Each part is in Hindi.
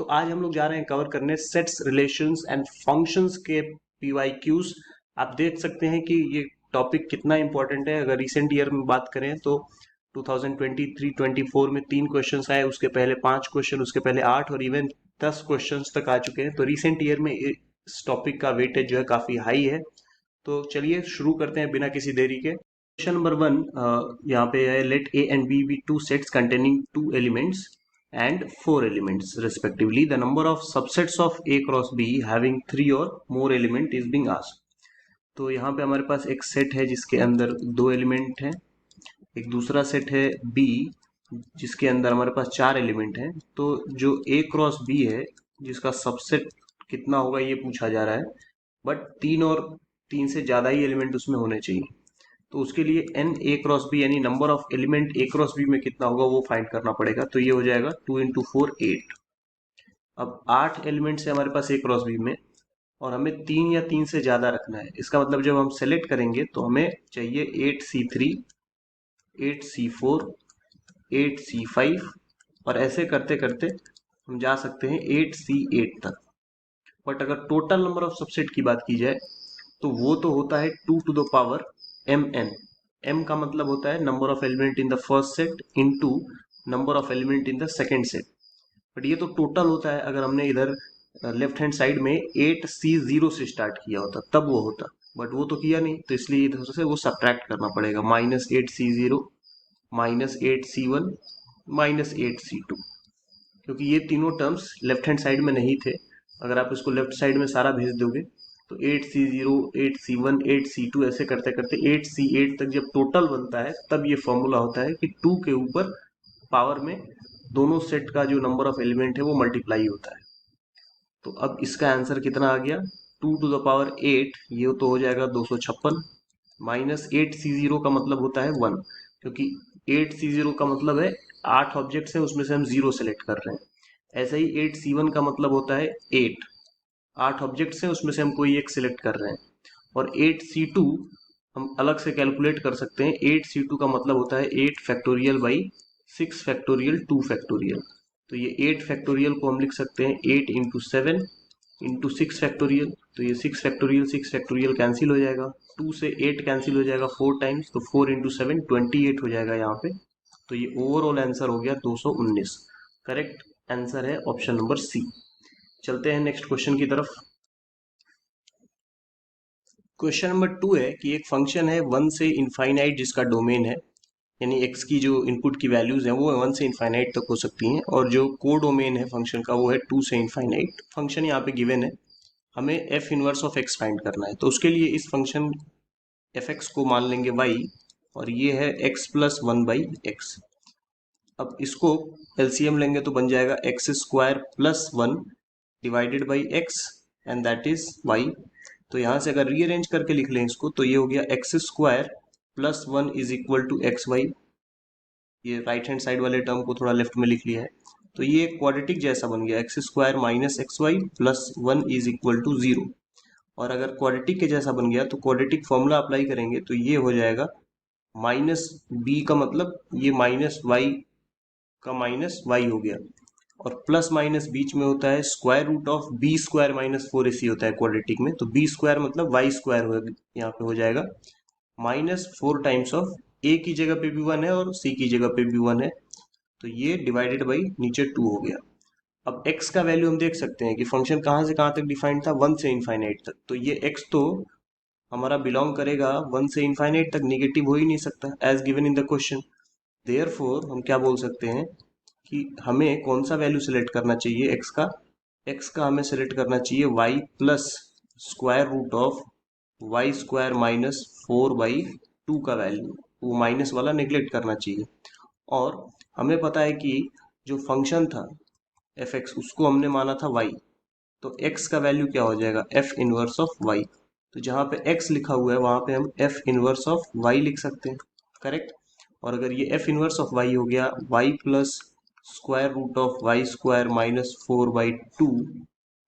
आज हम लोग जा रहे हैं कवर करने सेट्स, रिलेशंस एंड फंक्शंस के पीवाईक्यूज। आप देख सकते हैं कि ये टॉपिक कितना इंपॉर्टेंट है। अगर रिसेंट ईयर में बात करें तो 2023-24 में 3 क्वेश्चंस आए, उसके पहले 5 क्वेश्चन, उसके पहले 8 और इवन 10 क्वेश्चंस तक आ चुके हैं। तो रिसेंट ईयर में इस टॉपिक का वेटेज जो है काफी हाई है। तो चलिए शुरू करते हैं बिना किसी देरी के। क्वेश्चन नंबर 1 यहाँ पे है, let A and B two sets containing 2 elements and 4 elements respectively. The number of subsets of A cross B having 3 or more element is being asked. तो यहाँ पे हमारे पास एक सेट है जिसके अंदर 2 एलिमेंट हैं, एक दूसरा सेट है B जिसके अंदर हमारे पास 4 एलिमेंट हैं। तो जो A क्रॉस B है जिसका सबसेट कितना होगा ये पूछा जा रहा है, बट 3 और 3 से ज़्यादा ही एलिमेंट उसमें होने चाहिए। तो उसके लिए एन ए क्रॉस बी यानी number of element A cross B में कितना होगा वो फाइंड करना पड़ेगा। तो ये हो जाएगा 2 इंटू 4 8। अब 8 एलिमेंट्स है हमारे पास ए क्रॉस बी में और हमें 3 या 3 से ज़्यादा रखना है। इसका मतलब जब हम सेलेक्ट करेंगे तो हमें चाहिए 8C3, 8C4, 8C5 और ऐसे करते करते हम जा सकते हैं 8C8 तक। बट अगर टोटल नंबर ऑफ सबसेट की बात की जाए तो वो तो होता है 2 to the power mn। m का मतलब होता है number of element in the first set into number of element in the second set. But ये तो टोटल होता है। अगर हमने इधर लेफ्ट हैंड साइड में 8C0 से स्टार्ट किया होता तब वो होता, बट वो तो किया नहीं, तो इसलिए इधर से वो सब्ट्रैक्ट करना पड़ेगा। -8C0, -8C1, -8C2, क्योंकि ये तीनों टर्म्स लेफ्ट हैंड साइड में नहीं थे। अगर आप इसको लेफ्ट साइड में सारा भेज दोगे तो 8C0, 8C1, 8C2 ऐसे करते करते 8C8 तक जब टोटल बनता है तब ये फॉर्मूला होता है कि 2 के ऊपर पावर में दोनों सेट का जो नंबर ऑफ एलिमेंट है वो मल्टीप्लाई होता है। तो अब इसका आंसर कितना आ गया, 2 टू द पावर 8, ये तो हो जाएगा 256। -8C0 का मतलब होता है 1, क्योंकि 8C0 का मतलब है 8 ऑब्जेक्ट्स हैं उसमें से हम 0 सेलेक्ट कर रहे हैं। ऐसे ही 8C1 का मतलब होता है 8 ऑब्जेक्ट्स हैं उसमें से हम कोई एक सिलेक्ट कर रहे हैं। और 8C2 हम अलग से कैलकुलेट कर सकते हैं। 8C2 का मतलब होता है 8 फैक्टोरियल बाई 6 फैक्टोरियल 2 फैक्टोरियल। तो ये 8 फैक्टोरियल को हम लिख सकते हैं 8 इंटू 7 इंटू 6 फैक्टोरियल। तो ये 6 फैक्टोरियल कैंसिल हो जाएगा, 2 से 8 कैंसिल हो जाएगा 4 टाइम्स, तो 4 इंटू 7 28 हो जाएगा यहाँ पे। तो ये ओवरऑल आंसर हो गया 219। करेक्ट आंसर है ऑप्शन नंबर सी। चलते हैं नेक्स्ट क्वेश्चन की तरफ। क्वेश्चन नंबर 2 है कि एक फंक्शन है 1 से इनफाइनाइट जिसका डोमेन है, यानी x की जो इनपुट की वैल्यूज हैं वो 1 से इनफाइनाइट तक हो सकती हैं, और जो को डोमेन है फंक्शन का वो है 2 से इनफाइनाइट। फंक्शन यहाँ पे गिवन है, हमें f inverse of x find करना है। तो उसके लिए इस फंक्शन fx को मान लेंगे y और ये है x प्लस 1/x। अब इसको एलसीएम लेंगे तो बन जाएगा x² plus 1 divided by x and that is y। तो यहाँ से अगर रीअरेंज करके लिख लें इसको तो ये हो गया x² plus 1 is equal to xy। ये राइट हैंड साइड वाले टर्म को थोड़ा लेफ्ट में लिख लिया है, तो ये क्वाड्रेटिक जैसा बन गया, x² minus xy plus 1 is equal to 0। और अगर क्वाड्रेटिक के जैसा बन गया तो क्वाड्रेटिक फॉर्मूला अप्लाई करेंगे तो ये हो जाएगा माइनस b का मतलब ये माइनस वाई का माइनस वाई हो गया, और प्लस माइनस बीच में होता है square root of b² minus 4ac होता है क्वाड्रेटिक में। तो b² मतलब y² हो, यहाँ पे हो जाएगा -4 टाइम्स ऑफ a की जगह पे भी 1 है और c की जगह पे भी 1 है, तो ये डिवाइडेड बाई नीचे 2 हो गया। अब x का वैल्यू हम देख सकते हैं कि फंक्शन कहाँ से कहाँ तक डिफाइंड था, 1 से इनफाइनाइट तक। तो ये x तो हमारा बिलोंग करेगा 1 से इनफाइनाइट तक, निगेटिव हो ही नहीं सकता as given in the question. Therefore हम क्या बोल सकते हैं कि हमें कौन सा वैल्यू सेलेक्ट करना चाहिए x का हमें सेलेक्ट करना चाहिए y plus square root of y² minus 4/2 का वैल्यू, वो माइनस वाला नेग्लेक्ट करना चाहिए। और हमें पता है कि जो फंक्शन था fx उसको हमने माना था y, तो x का वैल्यू क्या हो जाएगा, f इनवर्स ऑफ y। तो जहाँ पे x लिखा हुआ है वहाँ पे हम f इनवर्स ऑफ y लिख सकते हैं। करेक्ट। और अगर ये f इनवर्स ऑफ y हो गया y plus square root of y² minus 4/2,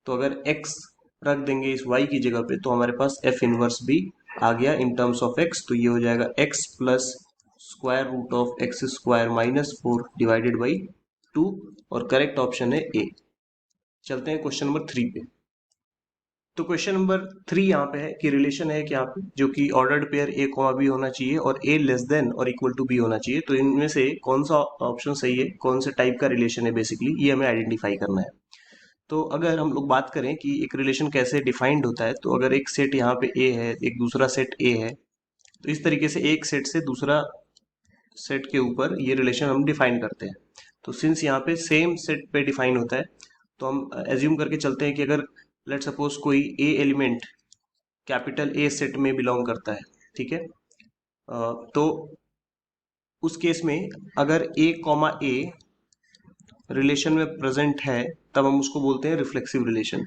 तो अगर x रख देंगे इस y की जगह पे तो हमारे पास f इनवर्स भी आ गया इन टर्म्स ऑफ x। तो ये हो जाएगा x plus square root of x² minus 4 divided by 2, और करेक्ट ऑप्शन है ए। चलते हैं क्वेश्चन नंबर 3 पे। तो क्वेश्चन नंबर 3 यहाँ पे है कि रिलेशन है कि यहाँ पे जो कि ordered pair A comma B होना चाहिए और ए लेस देन और इक्वल टू बी होना चाहिए। तो इनमें से कौन सा ऑप्शन सही है, कौन से टाइप का रिलेशन है, बेसिकली ये हमें आइडेंटिफाई करना है। तो अगर हम लोग बात करें कि एक रिलेशन कैसे डिफाइंड होता है, तो अगर एक सेट यहाँ पे ए है, एक दूसरा सेट ए है, तो इस तरीके से एक सेट से दूसरा सेट के ऊपर ये रिलेशन हम डिफाइन करते हैं। तो सिंस यहाँ पे सेम सेट पे डिफाइन होता है, तो हम एज्यूम करके चलते हैं कि अगर लेट सपोज कोई ए एलिमेंट कैपिटल ए सेट में बिलोंग करता है, ठीक है। तो उस केस में अगर ए कॉमा ए रिलेशन में प्रेजेंट है, तब हम उसको बोलते हैं रिफ्लेक्सिव रिलेशन।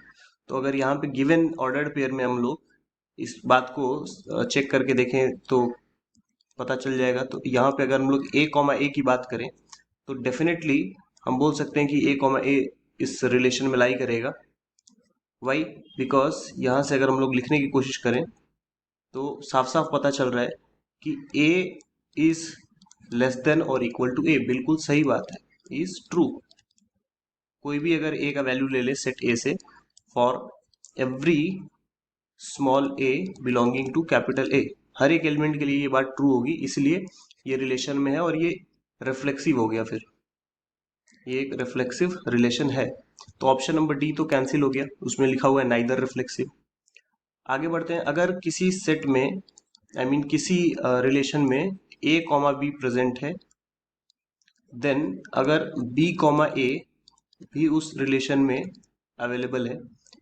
तो अगर यहाँ पे गिवन ऑर्डर्ड पेयर में हम लोग इस बात को चेक करके देखें तो पता चल जाएगा। तो यहाँ पे अगर हम लोग ए कॉमा ए की बात करें, तो डेफिनेटली हम बोल सकते हैं कि ए कॉमा ए इस रिलेशन में लाई करेगा। वाई? बिकॉज यहाँ से अगर हम लोग लिखने की कोशिश करें तो साफ साफ पता चल रहा है कि ए इज लेस देन और इक्वल टू ए। बिल्कुल सही बात है, इज ट्रू। कोई भी अगर ए का वैल्यू ले ले सेट ए से, for every small a belonging to capital A, हर एक एलिमेंट के लिए ये बात ट्रू होगी, इसलिए ये रिलेशन में है और ये रिफ्लेक्सिव हो गया। फिर ये एक रिफ्लेक्सिव रिलेशन है। तो ऑप्शन नंबर डी तो कैंसिल हो गया, उसमें लिखा हुआ है नाइदर रिफ्लेक्सिव। आगे बढ़ते हैं। अगर किसी सेट में किसी रिलेशन में ए कॉमा बी प्रेजेंट है, देन अगर बी कॉमा ए भी उस रिलेशन में अवेलेबल है,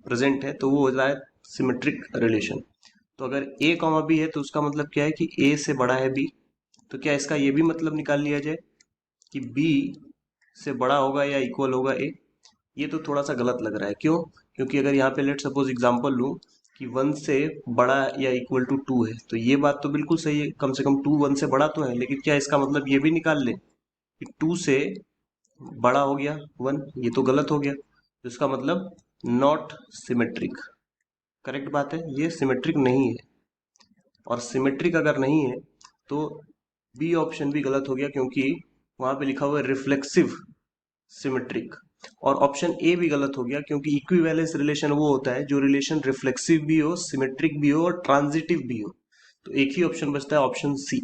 प्रेजेंट है, तो वो होता है सिमेट्रिक रिलेशन। तो अगर ए कॉमा बी है तो उसका मतलब क्या है कि ए से बड़ा है बी। तो क्या इसका ये भी मतलब निकाल लिया जाए कि बी से बड़ा होगा या इक्वल होगा ए? ये तो थोड़ा सा गलत लग रहा है। क्यों? क्योंकि अगर यहाँ पे लेट सपोज एग्जांपल लूँ कि 1 से बड़ा या इक्वल टू 2 है, तो ये बात तो बिल्कुल सही है, कम से कम 2 1 से बड़ा तो है। लेकिन क्या इसका मतलब ये भी निकाल ले कि 2 से बड़ा हो गया 1? ये तो गलत हो गया। तो इसका मतलब नॉट सिमेट्रिक। करेक्ट बात है, ये सिमेट्रिक नहीं है। और सिमेट्रिक अगर नहीं है तो बी ऑप्शन भी गलत हो गया, क्योंकि वहां पे लिखा हुआ है रिफ्लेक्सिव सिमेट्रिक। और ऑप्शन ए भी गलत हो गया, क्योंकि इक्विवेलेंस रिलेशन वो होता है जो रिलेशन रिफ्लेक्सिव भी हो, सिमेट्रिक भी हो और ट्रांजिटिव भी हो। तो एक ही ऑप्शन बचता है, ऑप्शन सी।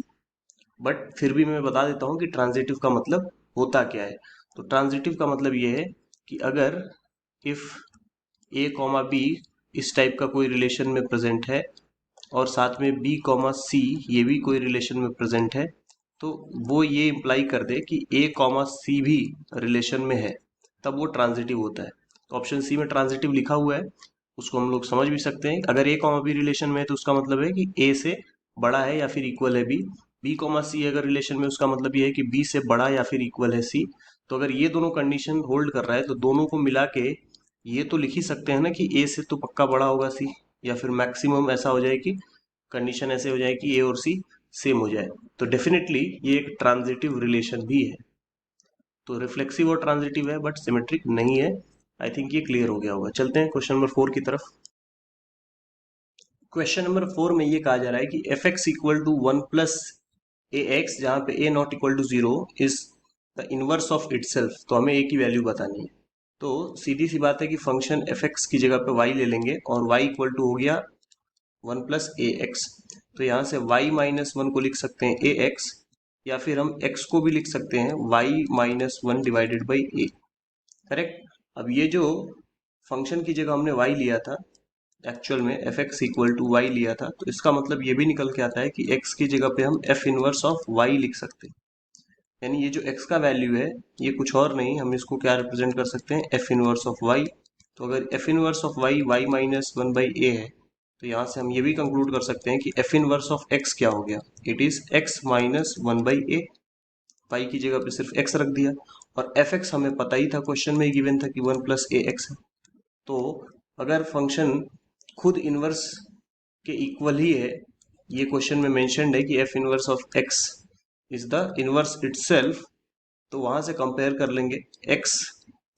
बट फिर भी मैं बता देता हूँ कि ट्रांजिटिव का मतलब होता क्या है। तो ट्रांजिटिव का मतलब ये है कि अगर इफ ए कॉमा बी इस टाइप का कोई रिलेशन में प्रेजेंट है और साथ में बी कॉमा सी ये भी कोई रिलेशन में प्रेजेंट है, तो वो ये इम्प्लाई कर दे कि ए कॉमा सी भी रिलेशन में है, तब वो ट्रांजिटिव होता है। तो ऑप्शन सी में ट्रांजिटिव लिखा हुआ है, उसको हम लोग समझ भी सकते हैं। अगर ए कॉमा बी रिलेशन में है तो उसका मतलब है कि ए से बड़ा है या फिर इक्वल है बी। बी कॉमा सी अगर रिलेशन में, उसका मतलब ये है कि बी से बड़ा या फिर इक्वल है सी। तो अगर ये दोनों कंडीशन होल्ड कर रहा है तो दोनों को मिला के ये तो लिख ही सकते हैं ना कि ए से तो पक्का बड़ा होगा सी, या फिर मैक्सिमम ऐसा हो जाए कि कंडीशन ऐसे हो जाए कि ए और सी सेम हो जाए। तो डेफिनेटली ये एक ट्रांजिटिव रिलेशन भी है। तो रिफ्लेक्सिव और ट्रांजिटिव है बट सिमेट्रिक नहीं है। आई थिंक ये क्लियर हो गया होगा। चलते हैं क्वेश्चन नंबर 4 की तरफ। क्वेश्चन नंबर 4 में ये कहा जा रहा है कि f x equal to 1 plus a x, जहाँ पे a not equal to 0 is the inverse of itself. तो हमें ए की वैल्यू बतानी है। तो सीधी सी बात है कि फंक्शन एफ एक्स की जगह पे वाई ले लेंगे और वाई इक्वल टू हो गया 1 प्लस ए एक्स। तो यहाँ से y माइनस वन को लिख सकते हैं ए एक्स, या फिर हम x को भी लिख सकते हैं y minus one divided by A. Correct. अब ये जो फंक्शन की जगह हमने y लिया था, एक्चुअल में F x equal to Y लिया था, तो इसका मतलब ये भी निकल के आता है कि x की जगह पे हम एफ इनवर्स ऑफ y लिख सकते हैं। यानी ये जो x का वैल्यू है ये कुछ और नहीं, हम इसको क्या रिप्रेजेंट कर सकते हैं, एफ इनवर्स ऑफ y। तो अगर f inverse of y minus one by a है, तो यहाँ से हम ये भी कंक्लूड कर सकते हैं कि एफ इनवर्स ऑफ x क्या हो गया, it is x minus one by a. Pi की जगह पे सिर्फ x रख दिया, और एफ एक्स हमें पता ही था, क्वेश्चन में ही गिवन था कि 1 प्लस ए एक्स है। तो अगर फंक्शन खुद इनवर्स के इक्वल ही है, ये क्वेश्चन में मेंशन्ड है कि F inverse of x is the inverse itself, तो वहां से कंपेयर कर लेंगे। x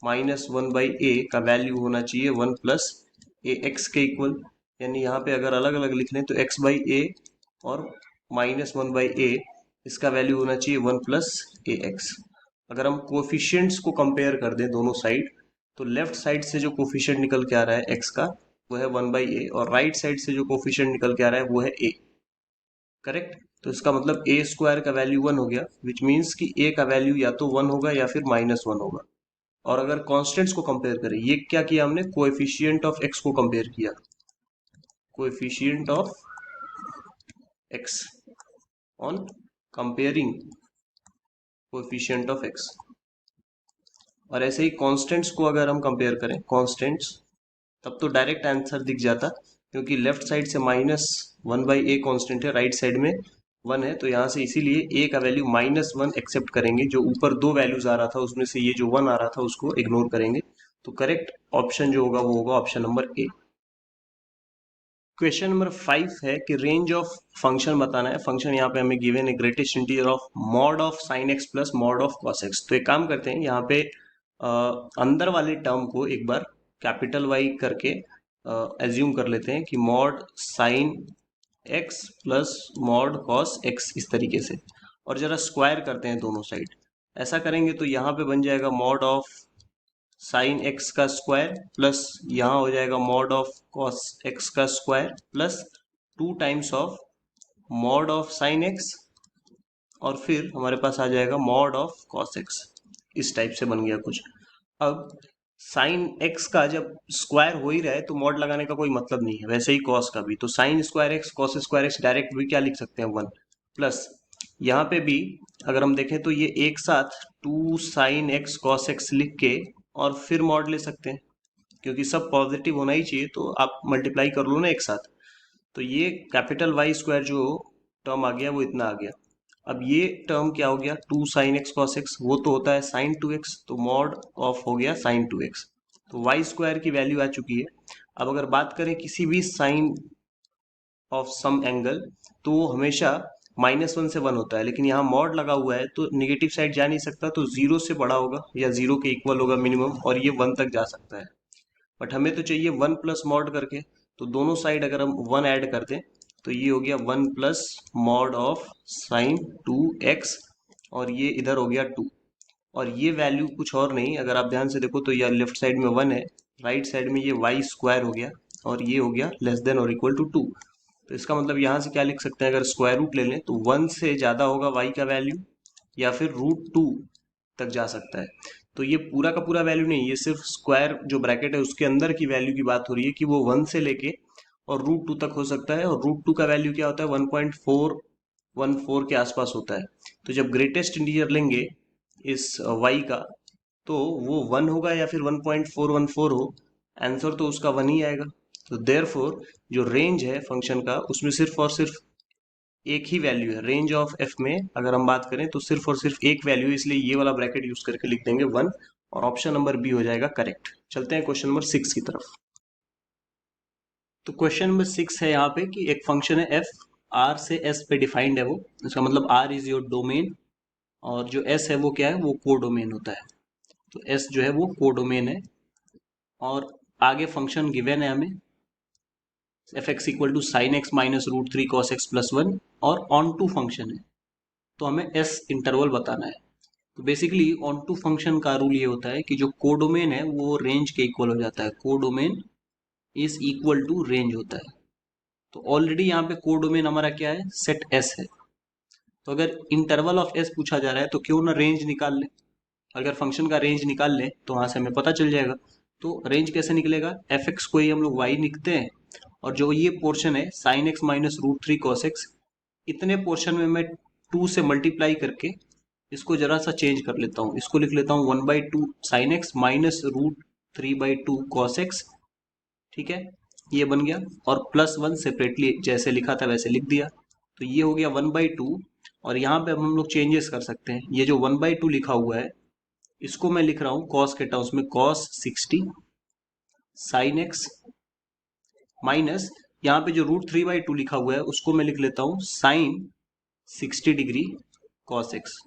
माइनस वन बाई ए का वैल्यू होना चाहिए 1 प्लस ए एक्स के इक्वल। यानी यहाँ पे अगर अलग अलग लिख लें तो x बाई ए और माइनस वन बाई ए, इसका वैल्यू होना चाहिए 1 प्लस ए एक्स। अगर हम कोफिशियंट्स को कंपेयर कर दें दोनों साइड, तो लेफ्ट साइड से जो कोफिशिएंट निकल के आ रहा है एक्स का वो है 1/a, और राइट साइड से जो कोफिशिएंट निकल के आ रहा है वो है a। करेक्ट। तो इसका मतलब a स्क्वायर का वैल्यू 1 हो गया, विच मीन्स कि a का वैल्यू या तो 1 होगा या फिर -1 होगा। और अगर कॉन्स्टेंट्स को कंपेयर करें, ये क्या किया हमने, कोएफिशिएंट ऑफ x को कंपेयर किया, coefficient of x on comparing coefficient of x। और ऐसे ही कांस्टेंट्स को अगर हम कंपेयर करें, कांस्टेंट्स, तब तो डायरेक्ट आंसर दिख जाता, क्योंकि लेफ्ट साइड से -1/a कांस्टेंट है, राइट साइड में 1 है, तो यहाँ से इसीलिए a का वैल्यू -1 एक्सेप्ट करेंगे। जो ऊपर दो वैल्यूज आ रहा था उसमें से ये जो 1 आ रहा था उसको इग्नोर करेंगे। तो करेक्ट ऑप्शन जो होगा वो होगा option number A. Question number 5 है कि रेंज ऑफ फंक्शन बताना है। फंक्शन यहाँ पे हमें गिवन है greatest integer of mod of sine x plus mod of cos x. तो एक काम करते हैं, यहाँ पे अंदर वाले टर्म को एक बार कैपिटल वाई करके एज्यूम कर लेते हैं कि mod sine x plus mod cos x, इस तरीके से, और जरा स्क्वायर करते हैं दोनों साइड। ऐसा करेंगे तो यहाँ पे बन जाएगा मॉड ऑफ साइन एक्स का स्क्वायर प्लस यहाँ हो जाएगा मॉड ऑफ कॉस एक्स का square plus 2 times of mod of sine x, और फिर हमारे पास आ जाएगा मॉड ऑफ कॉस एक्स। इस टाइप से बन गया कुछ। अब साइन एक्स का जब स्क्वायर हो ही रहा है तो मॉड लगाने का कोई मतलब नहीं है, वैसे ही कॉस का भी। तो sine square x cos square x direct भी क्या लिख सकते हैं, 1 प्लस यहाँ पे भी अगर हम देखें तो ये एक साथ 2 साइन एक्स कॉस एक्स लिख के और फिर मॉड ले सकते हैं, क्योंकि सब पॉजिटिव होना ही चाहिए, तो आप मल्टीप्लाई कर लो ना एक साथ। तो ये कैपिटल वाई स्क्वायर जो टर्म आ गया वो इतना आ गया। अब ये टर्म क्या हो गया, 2 साइन एक्स कॉस एक्स, वो तो होता है साइन 2x, तो मॉड ऑफ हो गया साइन 2x। तो वाई स्क्वायर की वैल्यू आ चुकी है। अब अगर बात करें किसी भी साइन ऑफ सम एंगल, तो वो हमेशा -1 से 1 होता है, लेकिन यहाँ मॉड लगा हुआ है तो निगेटिव साइड जा नहीं सकता, तो 0 से बड़ा होगा या 0 के इक्वल होगा मिनिमम, और ये 1 तक जा सकता है। बट हमें तो चाहिए 1 प्लस मॉड करके, तो दोनों साइड अगर हम 1 ऐड कर दें तो ये हो गया 1 plus mod of sine 2x, और ये इधर हो गया 2। और ये वैल्यू कुछ और नहीं, अगर आप ध्यान से देखो तो ये लेफ्ट साइड में 1 है, राइट साइड में ये वाई स्क्वायर हो गया, और ये हो गया लेस देन और इक्वल टू 2। तो इसका मतलब यहाँ से क्या लिख सकते हैं, अगर स्क्वायर रूट ले लें तो 1 से ज़्यादा होगा वाई का वैल्यू, या फिर √2 तक जा सकता है। तो ये पूरा का पूरा वैल्यू नहीं, ये सिर्फ स्क्वायर जो ब्रैकेट है उसके अंदर की वैल्यू की बात हो रही है, कि वो 1 से लेके और √2 तक हो सकता है। और √2 का वैल्यू क्या होता है, 1.414 के आसपास होता है। तो जब ग्रेटेस्ट इंटीजर लेंगे इस y का, तो वो 1 होगा या फिर 1.414 हो, आंसर तो उसका 1 ही आएगा। तो देयरफॉर जो रेंज है फंक्शन का उसमें सिर्फ और सिर्फ एक ही वैल्यू है। रेंज ऑफ एफ में अगर हम बात करें तो सिर्फ और सिर्फ एक वैल्यू है, इसलिए ये वाला ब्रैकेट यूज करके लिख देंगे 1, और ऑप्शन नंबर बी हो जाएगा करेक्ट। चलते हैं क्वेश्चन नंबर 6 की तरफ। तो क्वेश्चन नंबर 6 है यहाँ पे कि एक फंक्शन है एफ, आर से एस पे डिफाइंड है वो, इसका मतलब आर इज योर डोमेन, और जो एस है वो क्या है, वो कोडोमेन होता है। तो एस जो है वो कोडोमेन है, और आगे फंक्शन गिवन है हमें F x equal to sine X minus √3 cos X plus 1, और ऑन टू फंक्शन है, तो हमें एस इंटरवल बताना है। तो बेसिकली ऑन टू फंक्शन का रूल ये होता है कि जो कोडोमेन है वो रेंज के इक्वल हो जाता है, codomain is equal to range होता है। तो ऑलरेडी यहाँ पे कोडोमेन हमारा क्या है, सेट एस है। तो अगर इंटरवल ऑफ एस पूछा जा रहा है तो क्यों ना रेंज निकाल ले। अगर फंक्शन का रेंज निकाल ले तो वहां से हमें पता चल जाएगा। तो रेंज कैसे निकलेगा, एफ एक्स को ही हम लोग वाई लिखते हैं, और जो ये पोर्शन है sign X minus √3 cos x, इतने पोर्शन में मैं 2 से मल्टीप्लाई करके इसको जरा सा चेंज कर लेता हूँ। इसको लिख लेता हूँ 1/2 sign X minus √3/2 cos x, ठीक है, ये बन गया। और +1 सेपरेटली जैसे लिखा था वैसे लिख दिया, तो ये हो गया 1/2। और यहाँ पे अब हम लोग चेंजेस कर सकते हैं। ये जो 1/2 लिखा हुआ है इसको मैं लिख रहा हूँ कॉस के टर्म्स में, कॉस 60 साइन एक्स माइनस, यहाँ पे जो √3/2 लिखा हुआ है उसको मैं लिख लेता हूँ साइन 60 डिग्री कॉस एक्स,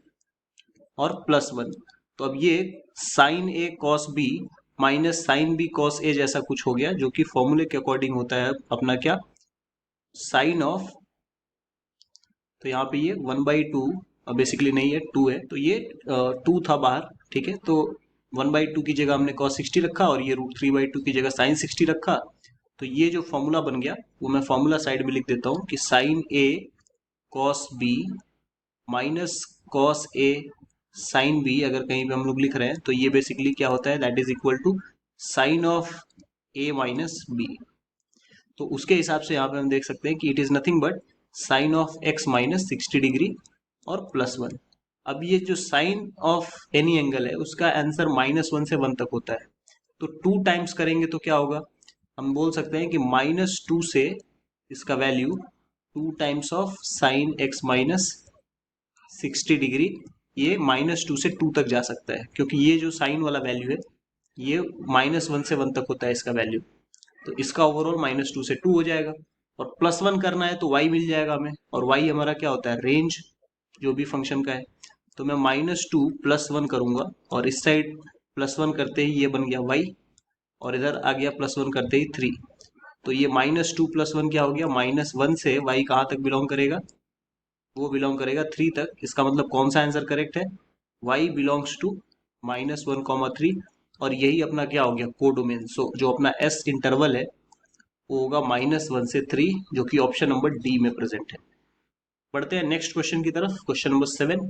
और +1। तो अब ये sine a cos b minus sine b cos a जैसा कुछ हो गया, जो कि फॉर्मूले के अकॉर्डिंग होता है अपना क्या, साइन ऑफ। तो यहाँ पे ये 1/2 बेसिकली नहीं है, 2 है, तो ये 2 था बाहर, ठीक है। तो 1/2 की जगह हमने cos 60 रखा और ये √3/2 की जगह sin 60 रखा। तो ये जो फॉर्मूला बन गया वो मैं फॉर्मूला साइड में लिख देता हूँ कि sin A cos B minus cos A sin B, अगर कहीं पे हम लोग लिख रहे हैं तो ये बेसिकली क्या होता है, that is equal to sine of A minus B। तो उसके हिसाब से यहाँ पे हम देख सकते हैं कि it is nothing but sine of x minus 60 degree और +1। अब ये जो साइन ऑफ एनी एंगल है उसका आंसर -1 से 1 तक होता है। तो 2 टाइम्स करेंगे तो क्या होगा, हम बोल सकते हैं कि -2 से इसका value 2 times of sine x minus 60 degree, ये -2 से 2 तक जा सकता है क्योंकि ये जो साइन वाला वैल्यू है ये -1 से 1 तक होता है इसका वैल्यू। तो इसका ओवरऑल -2 से 2 हो जाएगा। और +1 करना है तो y मिल जाएगा हमें, और y हमारा क्या होता है, रेंज जो भी फंक्शन का है। तो मैं -2 +1 करूंगा और इस साइड +1 करते ही ये बन गया y, और इधर आ गया +1 करते ही 3। तो ये -2 +1 क्या हो गया, -1 से y कहाँ तक बिलोंग करेगा, वो बिलोंग करेगा 3 तक। इसका मतलब कौन सा आंसर करेक्ट है, y बिलोंग्स टू -1, 3। और यही अपना क्या हो गया, कोडोमेन। सो जो अपना s इंटरवल है वो होगा -1 से 3, जो कि ऑप्शन नंबर डी में प्रेजेंट है। बढ़ते हैं नेक्स्ट क्वेश्चन की तरफ, क्वेश्चन नंबर 7।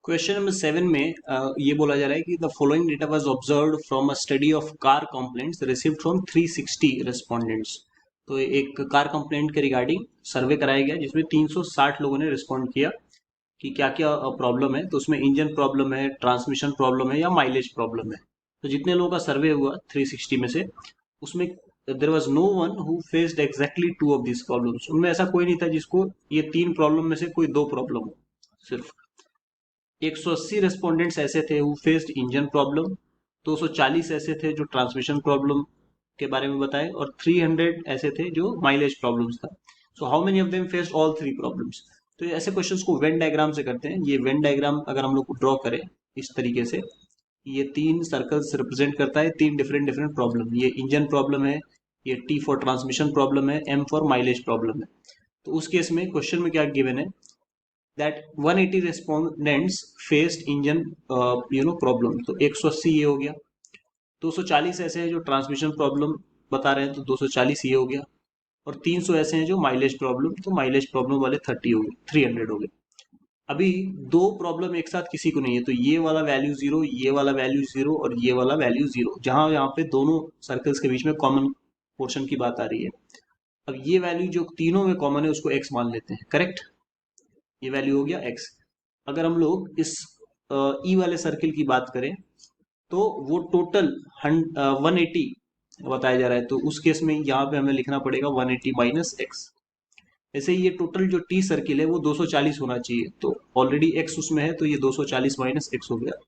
क्वेश्चन नंबर 7 में ये बोला जा रहा है कि the following data was observed from a study of car complaints received from 360 respondents. तो एक कार कंप्लेंट के रिगार्डिंग सर्वे कराया गया जिसमें 360 लोगों ने रिस्पॉन्ड किया कि क्या क्या प्रॉब्लम है। तो उसमें इंजन प्रॉब्लम है, ट्रांसमिशन प्रॉब्लम है या माइलेज प्रॉब्लम है। तो जितने लोगों का सर्वे हुआ 360 में से, उसमें there was no one who faced exactly 2 of this problems. उनमें ऐसा कोई नहीं था जिसको ये 3 प्रॉब्लम में से कोई 2 प्रॉब्लम हो। सिर्फ 180 रेस्पोंडेंट्स ऐसे थे हु फेस्ड इंजन प्रॉब्लम, 240 ऐसे थे जो ट्रांसमिशन प्रॉब्लम के बारे में बताए, और 300 ऐसे थे जो माइलेज प्रॉब्लम्स था। So how many of them faced all 3 problems. तो ऐसे क्वेश्चंस को वेन डायग्राम से करते हैं। ये वेन डायग्राम अगर हम लोग ड्रॉ करें इस तरीके से, ये 3 सर्कल्स रिप्रेजेंट करता है 3 डिफरेंट डिफरेंट प्रॉब्लम। ये इंजन प्रॉब्लम है, ये T फॉर ट्रांसमिशन प्रॉब्लम है, M फॉर माइलेज प्रॉब्लम है। तो उस केस में क्वेश्चन में क्या गिवन है, that 180 respondents faced engine problem. तो 180 ये हो गया। 240 ऐसे हैं जो ट्रांसमिशन प्रॉब्लम बता रहे हैं, तो 240 ये हो गया। और 300 ऐसे हैं जो माइलेज प्रॉब्लम, तो माइलेज प्रॉब्लम वाले 30 हो गए, 300 हो गए। अभी 2 प्रॉब्लम एक साथ किसी को नहीं है, तो ये वाला वैल्यू 0, ये वाला वैल्यू 0 और ये वाला वैल्यू 0, जहां यहाँ पे दोनों सर्कल्स के बीच में कॉमन पोर्शन की बात आ रही है। अब ये वैल्यू जो तीनों में कॉमन है उसको x मान लेते हैं, करेक्ट। ये वैल्यू हो गया x। अगर हम लोग इस ई वाले सर्किल की बात करें तो वो टोटल 180 बताया जा रहा है, तो उस केस में यहाँ पे हमें लिखना पड़ेगा 180 माइनस एक्स। ऐसे ही ये टोटल जो टी सर्किल है वो 240 होना चाहिए, तो ऑलरेडी x उसमें है तो ये 240 माइनस एक्स हो गया,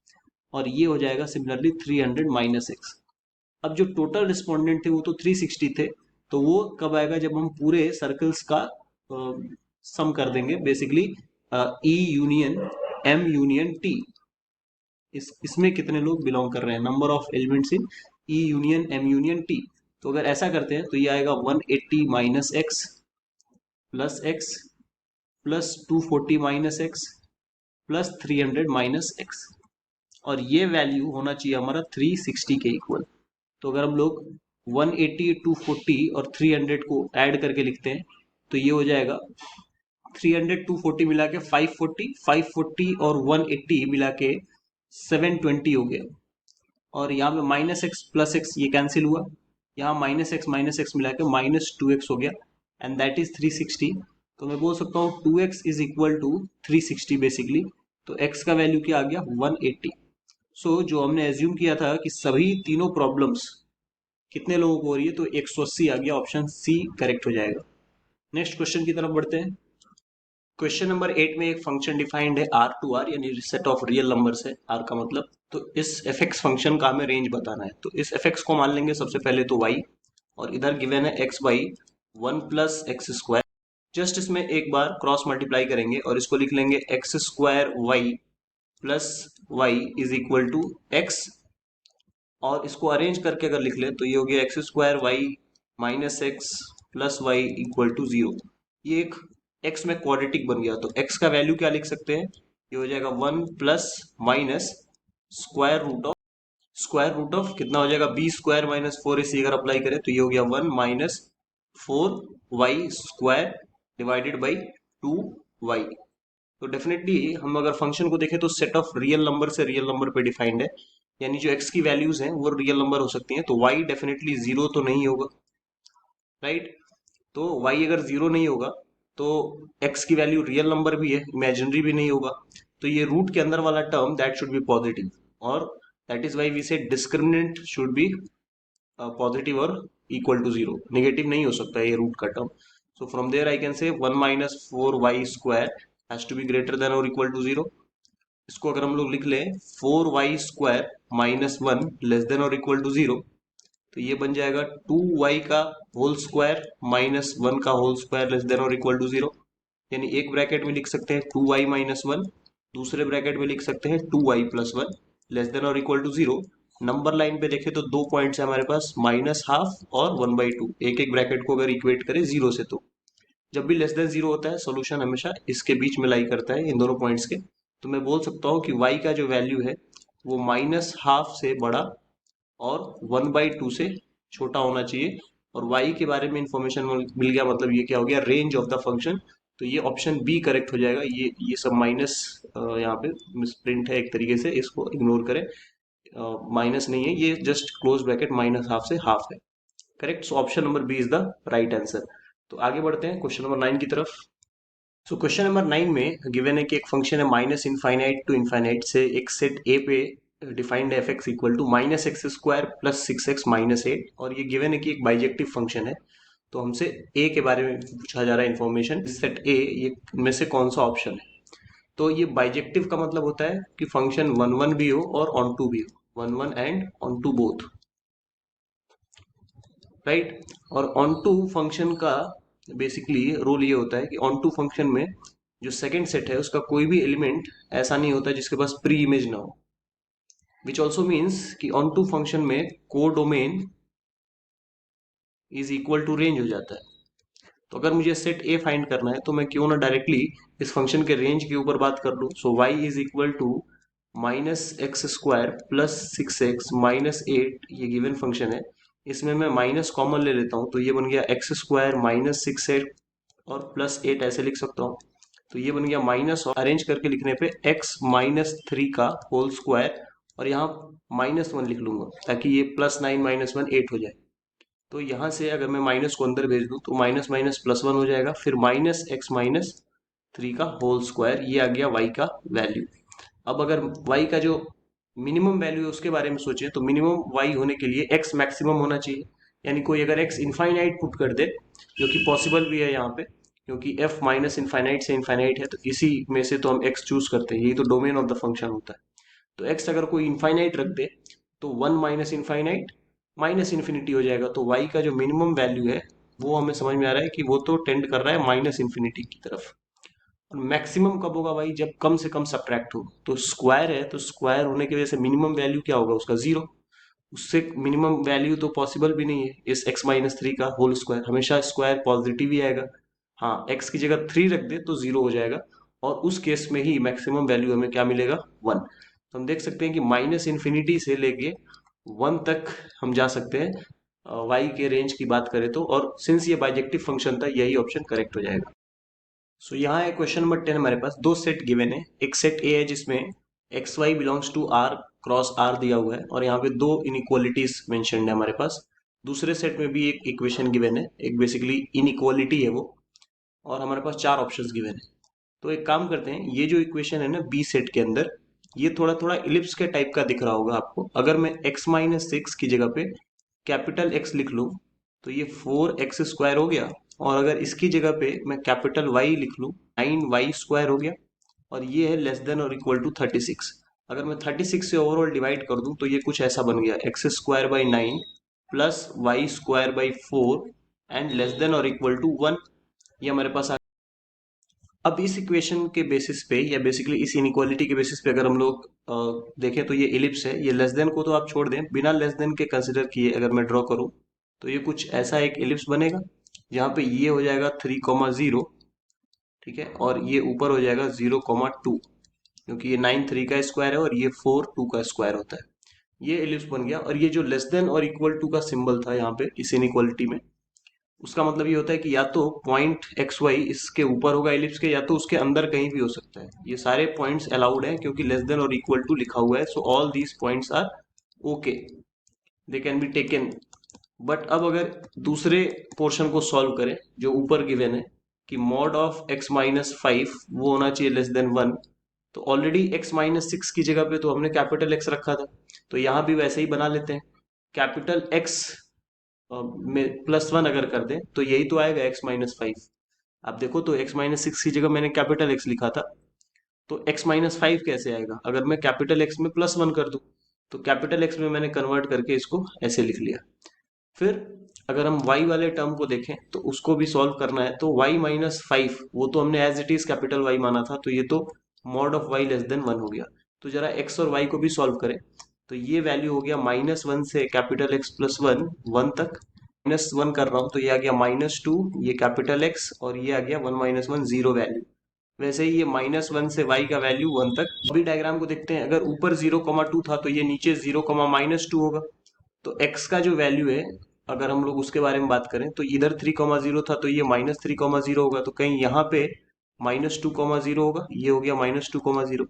और ये हो जाएगा सिमिलरली 300 माइनस एक्स। अब जो टोटल रिस्पोंडेंट थे वो तो 360 थे, तो वो कब आएगा, जब हम पूरे सर्कल्स का सम कर देंगे, basically E union M union T. इसमें कितने लोग बिलोंग कर रहे हैं, number of elements in E union M union T. तो अगर ऐसा करते हैं तो ये आएगा 180 minus x plus X plus 240 minus x plus 300 minus x, और ये वैल्यू होना चाहिए हमारा 360 के इक्वल। तो अगर हम लोग 180, 240 और 300 को ऐड करके लिखते हैं तो ये हो जाएगा 300 240 मिला के 540, 540 और 180 मिला के 720 हो गया। और यहाँ पे माइनस एक्स प्लस एक्स ये कैंसिल हुआ, यहाँ माइनस एक्स मिला के -2x हो गया, एंड दैट इज 360। तो मैं बोल सकता हूँ 2x is equal to 360 basically. तो x का वैल्यू क्या आ गया, 180। सो जो हमने एज्यूम किया था कि सभी तीनों प्रॉब्लम्स कितने लोगों को हो रही है, तो 180 आ गया, ऑप्शन सी करेक्ट हो जाएगा। नेक्स्ट क्वेश्चन की तरफ बढ़ते हैं। क्वेश्चन नंबर 8 में एक फंक्शन डिफाइंड है R2R, यानी सेट ऑफ रियल नंबर्स है, R का मतलब। तो इस fx फंक्शन का हमें रेंज बताना है। तो इस fx को मान लेंगे सबसे पहले तो y, और इधर गिवन है x by 1 plus x square. Just इसमें एक बार क्रॉस मल्टीप्लाई करेंगे और इसको लिख लेंगे X square Y plus Y is equal to X, और इसको अरेंज करके अगर लिख ले तो ये हो गया X square Y minus x plus Y equal to 0। ये एक x में क्वाड्रेटिक बन गया, तो x का वैल्यू क्या लिख सकते हैं, ये हो जाएगा 1 plus minus square root of square root of कितना हो जाएगा, बी स्क्वायर माइनस फोर इसी अगर अप्लाई करें तो ये हो गया 1 minus 4y divided by 2y। तो डेफिनेटली हम अगर फंक्शन को देखें तो सेट ऑफ रियल नंबर से रियल नंबर पे डिफाइंड है, यानी जो x की वैल्यूज हैं वो रियल नंबर हो सकती हैं, तो y डेफिनेटली जीरो तो नहीं होगा, राइट। तो y अगर जीरो नहीं होगा तो x की वैल्यू रियल नंबर भी है, इमेजिनरी भी नहीं होगा, तो ये रूट के अंदर वाला term that should be positive, और that is why we say discriminant should be positive और इक्वल टू जीरो, नेगेटिव नहीं हो सकता है ये रूट का term. So from there I can say 1 minus four Y square has to be greater than और इक्वल टू जीरो। इसको अगर हम लोग लिख लें 4y² minus one less than और इक्वल टू जीरो, तो ये बन जाएगा 2y का होल स्क्वायर माइनस वन का होल स्क्वायर लेस देन और इक्वल टू जीरो। यानी एक ब्रैकेट में लिख सकते हैं 2y माइनस वन, दूसरे ब्रैकेट में लिख सकते हैं 2y plus one less than और equal to zero. Number line पे देखें तो दो पॉइंट्स है हमारे पास, माइनस हाफ और 1/2, एक एक ब्रैकेट को अगर इक्वेट करें जीरो से, तो जब भी लेस देन जीरो होता है सोल्यूशन हमेशा इसके बीच में लाई करता है, इन दोनों पॉइंट्स के। तो मैं बोल सकता हूँ कि y का जो वैल्यू है वो माइनस हाफ से बड़ा और 1/2 से छोटा होना चाहिए। और y के बारे में इंफॉर्मेशन मिल गया, मतलब ये क्या हो गया, रेंज ऑफ द फंक्शन। तो ये ऑप्शन बी करेक्ट हो जाएगा। ये सब माइनस यहाँ पे मिसप्रिंट है एक तरीके से, इसको इग्नोर करें, माइनस नहीं है ये, just close bracket minus half से हाफ है, correct. So option number B is the right answer. तो आगे बढ़ते हैं क्वेश्चन नंबर 9 की तरफ। सो क्वेश्चन नंबर 9 में गिवन है कि एक फंक्शन है माइनस इनफाइनाइट टू इनफाइनाइट से एक सेट ए पे डिफाइंड है F x equal to minus x square plus six x minus eight, और ये गिवन है कि एक बाइजेक्टिव फंक्शन है। तो हमसे ए के बारे में पूछा जा रहा है इन्फॉर्मेशन, सेट ए ये में से कौन सा ऑप्शन है। तो ये बाइजेक्टिव का मतलब होता है कि फंक्शन वन वन भी हो और ऑन टू भी हो, one one and on to both, right. और ऑन टू फंक्शन का बेसिकली रोल ये होता है कि ऑन टू फंक्शन में जो सेकंड सेट है उसका कोई भी एलिमेंट ऐसा नहीं होता जिसके पास प्री इमेज ना हो, विच ऑल्सो मीन्स कि ऑन टू फंक्शन में codomain is equal to range हो जाता है। तो अगर मुझे सेट ए फाइंड करना है तो मैं क्यों ना डायरेक्टली इस फंक्शन के रेंज के ऊपर बात कर लूँ। So y is equal to minus x square plus six x minus eight, ये गिवन फंक्शन है, इसमें मैं माइनस कॉमन ले लेता हूँ, तो ये बन गया X square minus six x और प्लस एट ऐसे लिख सकता हूँ। तो ये बन गया माइनस, अरेंज करके लिखने पे एक्स माइनस थ्री का होल स्क्वायर, और यहाँ माइनस वन लिख लूंगा ताकि ये plus nine minus one eight हो जाए। तो यहाँ से अगर मैं माइनस को अंदर भेज दूँ तो माइनस माइनस प्लस वन हो जाएगा, फिर माइनस एक्स माइनस थ्री का होल स्क्वायर, ये आ गया y का वैल्यू। अब अगर y का जो मिनिमम वैल्यू है उसके बारे में सोचें तो मिनिमम y होने के लिए x मैक्सिमम होना चाहिए, यानी कोई अगर x इनफाइनाइट पुट कर दे, जो कि पॉसिबल भी है यहाँ पे, क्योंकि f माइनस इनफाइनाइट से इनफाइनाइट है, तो इसी में से तो हम x चूज करते हैं, यही तो डोमेन ऑफ द फंक्शन होता है। तो x अगर कोई इनफाइनाइट रख दे तो one minus infinite minus infinity हो जाएगा, तो y का जो मिनिमम वैल्यू है वो हमें समझ में आ रहा है कि वो तो टेंड कर रहा है माइनस इन्फिनिटी की तरफ। और मैक्सिमम कब होगा भाई, जब कम से कम सब्ट्रैक्ट हो। तो स्क्वायर है तो स्क्वायर होने की वजह से मिनिमम वैल्यू क्या होगा उसका, जीरो। उससे मिनिमम वैल्यू तो पॉसिबल भी नहीं है इस x माइनस थ्री का होल स्क्वायर, हमेशा स्क्वायर पॉजिटिव ही आएगा। हाँ, x की जगह थ्री रख दे तो जीरो हो जाएगा, और उस केस में ही मैक्सिमम वैल्यू हमें क्या मिलेगा, वन। तो हम देख सकते हैं कि माइनस इन्फिनिटी से लेके वन तक हम जा सकते हैं y के रेंज की बात करें तो, और सिंस ये बाइजेक्टिव फंक्शन था यही ऑप्शन करेक्ट हो जाएगा। सो यहाँ है क्वेश्चन नंबर 10, हमारे पास दो सेट गिवन है। एक सेट ए है जिसमें X Y belongs to R cross R दिया हुआ है, और यहाँ पे दो इनइक्वालिटीज मेंशन्ड है हमारे पास। दूसरे सेट में भी एक इक्वेशन गिवन है, एक बेसिकली इनइक्वालिटी है वो, और हमारे पास चार ऑप्शंस गिवन है। तो एक काम करते हैं, ये जो इक्वेशन है ना बी सेट के अंदर, ये थोड़ा थोड़ा इलिप्स के टाइप का दिख रहा होगा आपको। अगर मैं x माइनस सिक्स की जगह पे कैपिटल X लिख लूँ तो ये फोर एक्स स्क्वायर हो गया, और अगर इसकी जगह पे मैं कैपिटल Y लिख लूँ नाइन वाई स्क्वायर हो गया, और ये है लेस देन और इक्वल टू 36। अगर मैं 36 से ओवरऑल डिवाइड कर दूं तो ये कुछ ऐसा बन गया, X square by nine plus Y square by four and less than और इक्वल टू वन। ये हमारे पास अब इस इक्वेशन के बेसिस पे, या बेसिकली इस इनइक्वालिटी के बेसिस पे अगर हम लोग देखें तो ये इलिप्स है, ये लेस देन को तो आप छोड़ दें, बिना लेस देन के कंसिडर किए अगर मैं ड्रॉ करूं तो ये कुछ ऐसा एक इलिप्स बनेगा, जहाँ पे ये हो जाएगा 3,0, ठीक है, और ये ऊपर हो जाएगा 0,2, क्योंकि ये 9 3 का स्क्वायर है और ये 4 2 का स्क्वायर होता है। ये एलिप्स बन गया, और ये जो लेस देन और इक्वल टू का सिंबल था यहाँ पे इस इनइक्वालिटी में, उसका मतलब ये होता है कि या तो पॉइंट एक्स वाई इसके ऊपर होगा एलिप्स के, या तो उसके अंदर कहीं भी हो सकता है। ये सारे पॉइंट्स अलाउड हैं क्योंकि लेस देन और इक्वल टू लिखा हुआ है, so all these points are okay, they can be taken. But अब अगर दूसरे पोर्शन को सॉल्व करें जो ऊपर गिवन है कि mod of x minus five वो होना चाहिए लेस देन वन, तो ऑलरेडी एक्स माइनस सिक्स की जगह पे तो हमने कैपिटल एक्स रखा था, तो यहाँ भी वैसे ही बना लेते हैं। कैपिटल एक्स में प्लस वन अगर कर दें तो यही तो आएगा एक्स माइनस फाइव। आप देखो तो एक्स माइनस सिक्स की जगह मैंने कैपिटल एक्स लिखा था, तो एक्स माइनस फाइव कैसे आएगा अगर मैं कैपिटल एक्स में प्लस वन कर दूं। तो कैपिटल एक्स में मैंने कन्वर्ट करके इसको ऐसे लिख लिया। फिर अगर हम y वाले टर्म को देखें तो उसको भी सॉल्व करना है, तो y माइनस फाइव वो तो हमने as it is capital Y माना था, तो ये तो mod of y less than one हो गया। तो जरा x और y को भी सॉल्व करें, तो ये वैल्यू हो गया माइनस वन से capital x plus one one तक, माइनस वन कर रहा हूँ तो ये आ गया माइनस टू, ये कैपिटल x, और ये आ गया one minus one zero value. वैसे ही ये माइनस वन से y का वैल्यू वन तक। अभी डायग्राम को देखते हैं, अगर ऊपर जीरो कॉमा टू था तो ये नीचे जीरो कॉमा माइनस टू होगा। तो x का जो वैल्यू है अगर हम लोग उसके बारे में बात करें तो इधर थ्री कॉमा जीरो था तो ये माइनस थ्री कॉमा जीरो होगा, तो कहीं यहाँ पे माइनस टू कॉमा जीरो होगा, ये हो गया माइनस टू कॉमा जीरो।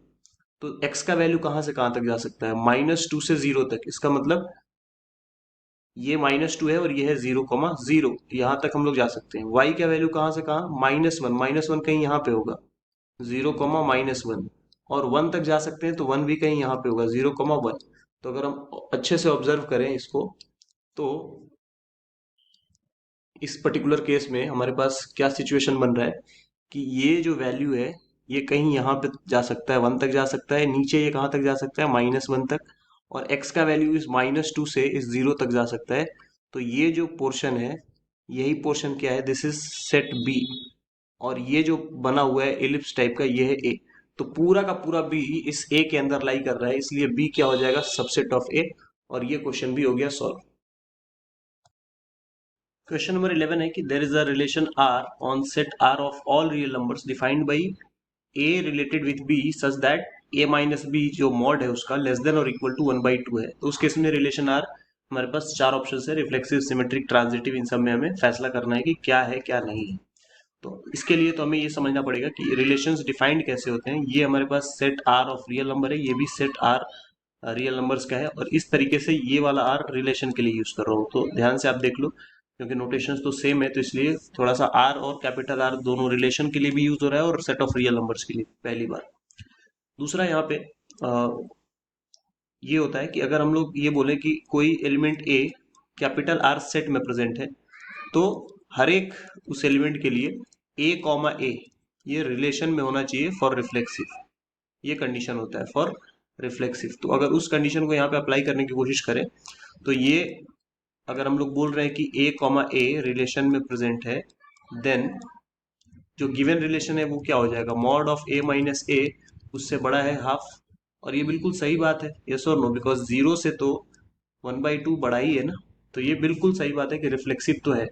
तो x का वैल्यू कहाँ से कहाँ तक जा सकता है, माइनस टू से जीरो तक, इसका मतलब ये माइनस टू है और ये है जीरो कॉमा जीरो, यहाँ तक हम लोग जा सकते हैं। y का वैल्यू कहाँ से कहाँ, माइनस वन कहीं यहाँ पे होगा, जीरो कॉमा माइनस वन, और वन तक जा सकते हैं तो वन भी कहीं यहाँ पे होगा, जीरो कॉमा वन। तो अगर हम अच्छे से ऑब्जर्व करें इसको, तो इस पर्टिकुलर केस में हमारे पास क्या सिचुएशन बन रहा है कि ये जो वैल्यू है ये कहीं यहाँ पे जा सकता है, वन तक जा सकता है, नीचे ये कहाँ तक जा सकता है, माइनस वन तक, और x का वैल्यू इस माइनस टू से इस जीरो तक जा सकता है। तो ये जो पोर्शन है, यही पोर्शन क्या है, दिस इज सेट बी, और ये जो बना हुआ है एलिप्स टाइप का ये है ए। तो पूरा का पूरा बी इस ए के अंदर लाई कर रहा है, इसलिए बी क्या हो जाएगा, सबसेट ऑफ ए, और ये क्वेश्चन भी हो गया सॉल्व। क्वेश्चन नंबर 11 है कि there is a relation R on set R of all real numbers defined by A related with B such that A minus B जो मॉड है उसका लेस देन और equal to one by two है। तो उस केस में रिलेशन आर हमारे पास चार ऑप्शन है, रिफ्लेक्सिव, सिमेट्रिक, ट्रांजिटिव, इन सब में हमें फैसला करना है कि क्या है क्या नहीं है। तो इसके लिए तो हमें ये समझना पड़ेगा कि रिलेशंस डिफाइंड कैसे होते हैं। ये हमारे पास set R of real number है, ये भी सेट आर रियल नंबर्स का है, और इस तरीके से ये वाला आर रिलेशन के लिए यूज कर रहा हूँ, तो ध्यान से आप देख लो क्योंकि नोटेशंस तो सेम है, तो इसलिए थोड़ा सा आर और कैपिटल आर दोनों रिलेशन के लिए भी यूज हो रहा है और सेट ऑफ रियल नंबर्स के लिए पहली बार। दूसरा यहाँ पे ये होता है कि अगर हम लोग ये बोले कि कोई एलिमेंट ए कैपिटल आर सेट में प्रेजेंट है, तो हर एक उस एलिमेंट के लिए ए कॉमा ए ये रिलेशन में होना चाहिए फॉर रिफ्लेक्सिव, ये कंडीशन होता है फॉर रिफ्लेक्सिव। तो अगर उस कंडीशन को यहाँ पे अप्लाई करने की कोशिश करें तो ये अगर हम लोग बोल रहे हैं कि ए कॉमा ए रिलेशन में प्रेजेंट है, देन जो गिवन रिलेशन है वो क्या हो जाएगा, मॉड ऑफ ए माइनस ए उससे बड़ा है हाफ। और ये बिल्कुल सही बात है, यस और नो, बिकॉज जीरो से तो वन बाई टू बड़ा ही है ना, तो ये बिल्कुल सही बात है कि रिफ्लेक्सिव तो है।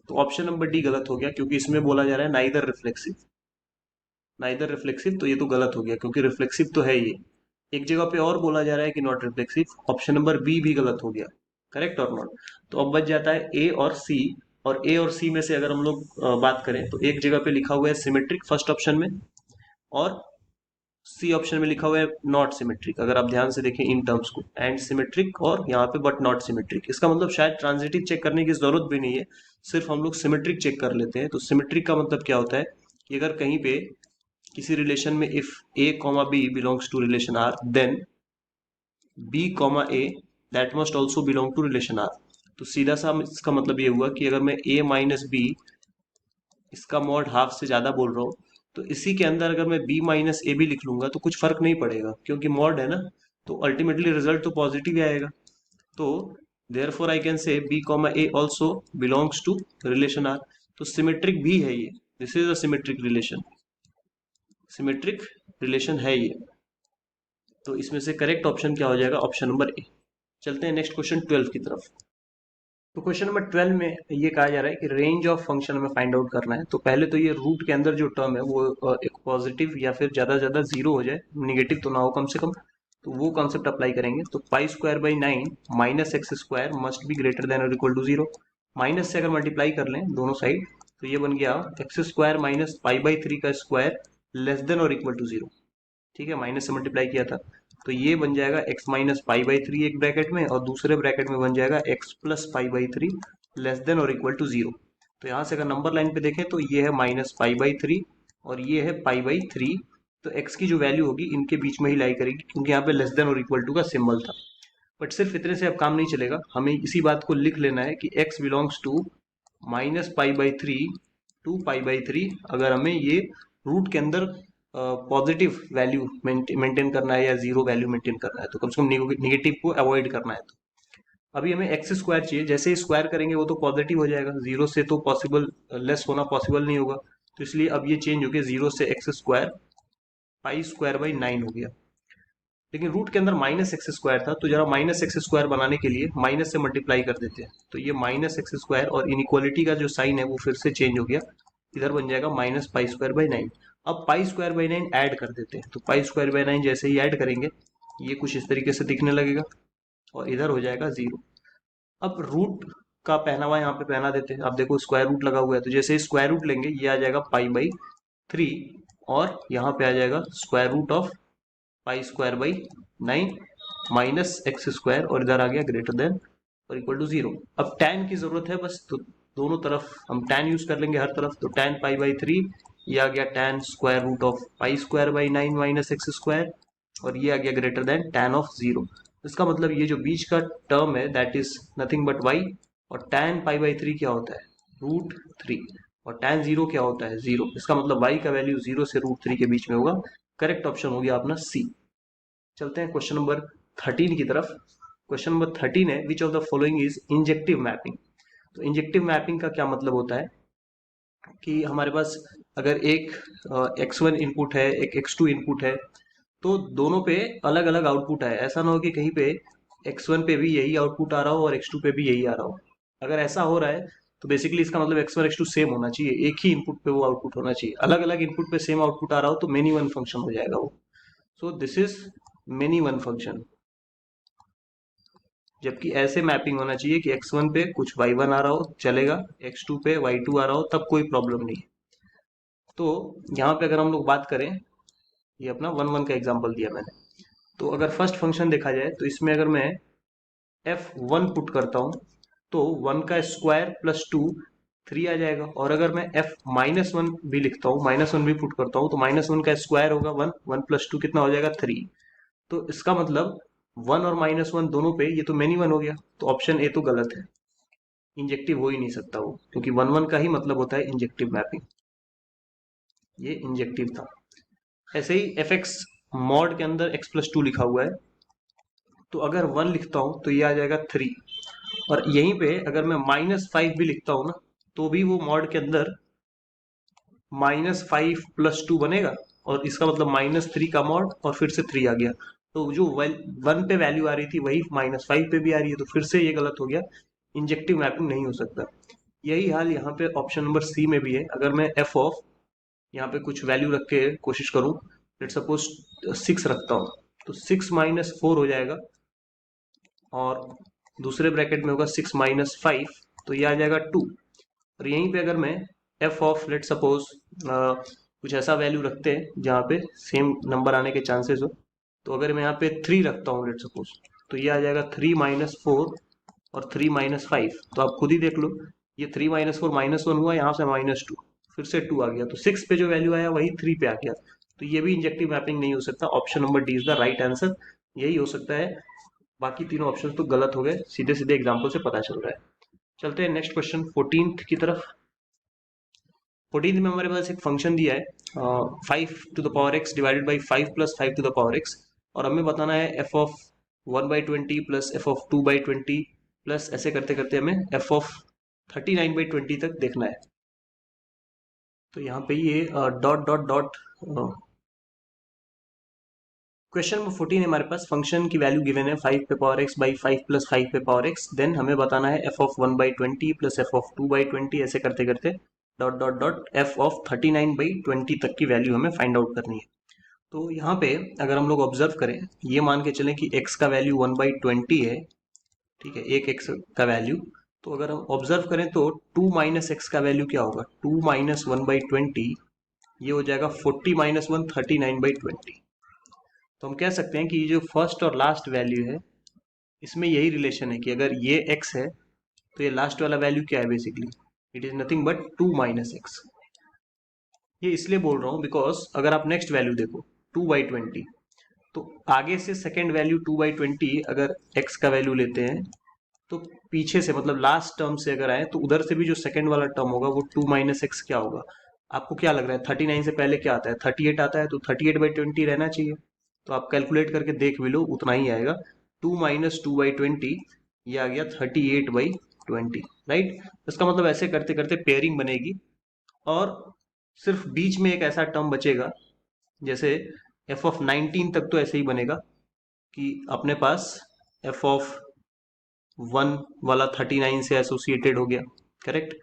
तो ऑप्शन नंबर डी गलत हो गया क्योंकि इसमें बोला जा रहा है नाइदर रिफ्लेक्सिव, नाइदर रिफ्लेक्सिव, तो ये तो गलत हो गया क्योंकि रिफ्लेक्सिव तो है ये। एक जगह पे और बोला जा रहा है कि not reflexive, option number B भी गलत हो गया, करेक्ट और नॉट। तो अब बच जाता है ए और सी, और ए और सी में से अगर हम लोग बात करें तो एक जगह पे लिखा हुआ है सिमेट्रिक फर्स्ट ऑप्शन में, और सी ऑप्शन में लिखा हुआ है नॉट सिमेट्रिक। अगर आप ध्यान से देखें इन टर्म्स को, एंड सिमेट्रिक और यहाँ पे बट नॉट सिमेट्रिक, इसका मतलब शायद ट्रांजिटिव चेक करने की जरूरत भी नहीं है, सिर्फ हम लोग सिमेट्रिक चेक कर लेते हैं। तो सिमेट्रिक का मतलब क्या होता है कि अगर कहीं पे किसी रिलेशन में if A comma B belongs to relation R, then B comma A that must also belong to relation R. तो सीधा सा इसका मतलब ये हुआ कि अगर मैं ए माइनस बी इसका मॉड हाफ से ज्यादा बोल रहा हूँ, तो इसी के अंदर अगर मैं बी माइनस ए भी लिख लूंगा तो कुछ फर्क नहीं पड़ेगा क्योंकि मॉड है ना, तो अल्टीमेटली रिजल्ट तो पॉजिटिव ही आएगा। तो therefore I can say B comma A also belongs to relation R. तो सिमेट्रिक भी है ये, this is a symmetric relation, symmetric relation है ये। तो इसमें से करेक्ट ऑप्शन क्या हो जाएगा, ऑप्शन नंबर ए। चलते हैं नेक्स्ट क्वेश्चन 12 की तरफ। तो क्वेश्चन नंबर 12 में ये कहा जा रहा है कि रेंज ऑफ फंक्शन हमें फाइंड आउट करना है। तो पहले तो ये रूट के अंदर जो टर्म है वो एक पॉजिटिव या फिर ज्यादा से ज्यादा जीरो हो जाए, निगेटिव तो ना हो कम से कम। तो वो कॉन्सेप्ट अप्लाई करेंगे। तो पाई square by 9 minus x square must be greater than और इक्वल टू 0। माइनस से अगर मल्टीप्लाई कर लें दोनों साइड तो ये बन गया X square minus pi by 3 का स्क्वायर लेस देन और इक्वल टू 0। ठीक है, माइनस से मल्टीप्लाई किया था तो ये बन जाएगा x माइनस पाई बाई 3 एक ब्रैकेट में, और दूसरे ब्रैकेट में बन जाएगा x plus pi by 3 less than और इक्वल टू 0। तो यहाँ से अगर नंबर लाइन पे देखें तो ये है माइनस पाई बाई 3 और ये है पाई बाई 3। तो x की जो वैल्यू होगी इनके बीच में ही लाई करेगी, क्योंकि यहाँ पे लेस देन और इक्वल टू का सिंबल था। बट सिर्फ इतने से अब काम नहीं चलेगा, हमें इसी बात को लिख लेना है कि x belongs to minus pi by 3 two pi by 3। अगर हमें ये रूट के अंदर पॉजिटिव वैल्यू मेंटेन करना है या जीरो वैल्यू मेंटेन करना है, तो कम से कम निगेटिव को अवॉइड करना है। तो अभी हमें एक्स स्क्वायर चाहिए, जैसे ही स्क्वायर करेंगे वो तो पॉजिटिव हो जाएगा, जीरो से तो पॉसिबल लेस होना पॉसिबल नहीं होगा। तो इसलिए अब ये चेंज हो गया, जीरो से x square pi square by 9 हो गया। लेकिन रूट के अंदर माइनस एक्स स्क्वायर था, तो जरा माइनस एक्स स्क्वायर बनाने के लिए माइनस से मल्टीप्लाई कर देते हैं। तो ये माइनस एक्स स्क्वायर और इनइक्वालिटी का जो साइन है वो फिर से चेंज हो गया, इधर बन जाएगा माइनस पाई स्क्वायर बाई 9। अब पाई स्क्वायर बाई 9 ऐड कर देते हैं, तो पाई स्क्वायर बाई 9 जैसे ही ऐड करेंगे ये कुछ इस तरीके से दिखने लगेगा और इधर हो जाएगा 0। अब रूट का पहनावा यहाँ पे पहना देते हैं। अब देखो स्क्वायर रूट लगा हुआ है, तो जैसे ही स्क्वायर रूट लेंगे ये आ जाएगा पाई बाई 3 और यहाँ पे आ जाएगा square root of pi square by 9 minus x square और इधर आ गया ग्रेटर देन और इक्वल टू 0। अब tan की जरूरत है बस, तो दोनों तरफ हम tan यूज कर लेंगे हर तरफ। तो tan पाई बाई 3 ये आ गया tan square root of pi square by 9 minus x square और ये आ गया ग्रेटर देन tan ऑफ 0। इसका मतलब ये जो बीच का टर्म है that is nothing but y, और tan पाई बाई 3 क्या होता है रूट 3, और tan 0 क्या होता है 0। इसका मतलब y का वैल्यू 0 से रूट 3 के बीच में होगा। करेक्ट ऑप्शन हो गया अपना सी। चलते हैं क्वेश्चन नंबर 13 की तरफ। क्वेश्चन नंबर 13 है which of the following is injective mapping. तो इंजेक्टिव मैपिंग का क्या मतलब होता है कि हमारे पास अगर एक x1 इनपुट है, एक x2 इनपुट है, तो दोनों पे अलग अलग आउटपुट आए। ऐसा ना हो कि कहीं पे x1 पे भी यही आउटपुट आ रहा हो और x2 पे भी यही आ रहा हो। अगर ऐसा हो रहा है तो बेसिकली इसका मतलब x1 x2 सेम होना चाहिए, एक ही इनपुट पे वो आउटपुट होना चाहिए। अलग अलग इनपुट पे सेम आउटपुट आ रहा हो तो मेनी वन फंक्शन हो जाएगा वो। So this is many one function. जबकि ऐसे मैपिंग होना चाहिए कि x1 पे कुछ y1 आ रहा हो चलेगा, x2 पे y2 आ रहा हो तब कोई प्रॉब्लम नहीं है। तो यहाँ पे अगर हम लोग बात करें, ये अपना 1 1 का एग्जांपल दिया मैंने। तो अगर फर्स्ट फंक्शन देखा जाए तो इसमें अगर मैं f1 पुट करता हूँ तो 1 का स्क्वायर प्लस 2 3 आ जाएगा। और अगर मैं f माइनस 1 भी लिखता हूँ, माइनस 1 भी पुट करता हूँ तो माइनस 1 का स्क्वायर होगा 1, 1 प्लस 2 कितना हो जाएगा 3। तो इसका मतलब 1 और माइनस 1 दोनों पे ये तो मेनी वन हो गया। तो ऑप्शन ए तो गलत है, इंजेक्टिव हो ही नहीं सकता वो, क्योंकि 1 1 का ही मतलब होता है इंजेक्टिव मैपिंग। ये इंजेक्टिव था। ऐसे ही एफ एक्स मॉड के अंदर x प्लस 2 लिखा हुआ है, तो अगर 1 लिखता हूँ तो ये आ जाएगा 3। और यहीं पे अगर मैं माइनस 5 भी लिखता हूँ ना तो भी वो मॉड के अंदर माइनस 5 प्लस 2 बनेगा, और इसका मतलब माइनस 3 का मॉड और फिर से 3 आ गया। तो जो 1 पे वैल्यू आ रही थी वही माइनस 5 पे भी आ रही है, तो फिर से ये गलत हो गया, इंजेक्टिव मैपिंग नहीं हो सकता। यही हाल यहाँ पे ऑप्शन नंबर सी में भी है। अगर मैं एफ ऑफ यहाँ पे कुछ वैल्यू रख के कोशिश करूँ, लेट सपोज 6 रखता हूँ, तो 6 माइनस 4 हो जाएगा, और दूसरे ब्रैकेट में होगा 6 माइनस 5, तो ये आ जाएगा 2। और यहीं पे अगर मैं एफ ऑफ लेट सपोज कुछ ऐसा वैल्यू रखते हैं जहाँ पे सेम नंबर आने के चांसेस हो, तो अगर मैं यहाँ पे 3 रखता हूँ लेट सपोज, तो ये आ जाएगा 3 माइनस 4 और 3 माइनस 5। तो आप खुद ही देख लो, ये 3 माइनस 4 माइनस 1 हुआ, यहाँ से माइनस 2 फिर से 2 आ गया, तो 6 पे जो वैल्यू आया वही 3 पे आ गया। तो ये भी इंजेक्टिव मैपिंग नहीं हो सकता। Option number D is the right answer, यही हो सकता है। बाकी तीनों ऑप्शन तो गलत हो गए, सीधे सीधे एग्जाम्पल से पता चल रहा है। चलते हैं नेक्स्ट क्वेश्चन 14th की तरफ। 14th में हमारे पास एक फंक्शन दिया है 5 to the power x divided by 5 plus 5 to the power x, और हमें बताना है f of 1/20 plus f of 2/20 plus ऐसे करते करते हमें f ऑफ 39/20 तक देखना है। तो यहाँ पे ये dot dot dot question number 14 है हमारे पास। फंक्शन की वैल्यू गिवन है 5 पे पावर x बाई 5 प्लस 5 पे पावर x। देन हमें बताना है f of 1/20 plus f of 2/20 ऐसे करते करते dot dot dot f of 39/20 तक की वैल्यू हमें फाइंड आउट करनी है। तो यहाँ पे अगर हम लोग ऑब्जर्व करें, ये मान के चलें कि x का वैल्यू 1/20 है, ठीक है, एक x का वैल्यू। तो अगर हम ऑब्जर्व करें तो 2 माइनस एक्स का वैल्यू क्या होगा, 2 माइनस 1/20, ये हो जाएगा 40 माइनस 1, 39/20। तो हम कह सकते हैं कि ये जो फर्स्ट और लास्ट वैल्यू है, इसमें यही रिलेशन है कि अगर ये x है तो ये लास्ट वाला वैल्यू क्या है, basically it is nothing but 2 minus x. ये इसलिए बोल रहा हूँ बिकॉज अगर आप नेक्स्ट वैल्यू देखो 2/20, तो आगे से सेकेंड वैल्यू 2/20 अगर x का वैल्यू लेते हैं, तो पीछे से मतलब लास्ट टर्म से अगर आए तो उधर से भी जो सेकेंड वाला टर्म होगा वो 2 माइनस एक्स क्या होगा। आपको क्या लग रहा है, 39 से पहले क्या आता है, 38 आता है, तो 38/20 रहना चाहिए। तो आप कैलकुलेट करके देख भी लो, उतना ही आएगा, 2 माइनस 2/20, ये आ गया 38/20, राइट। इसका मतलब ऐसे करते करते पेयरिंग बनेगी, और सिर्फ बीच में एक ऐसा टर्म बचेगा, जैसे f(19) तक तो ऐसे ही बनेगा कि अपने पास f(1) वाला 39 से एसोसिएटेड हो गया, करेक्ट।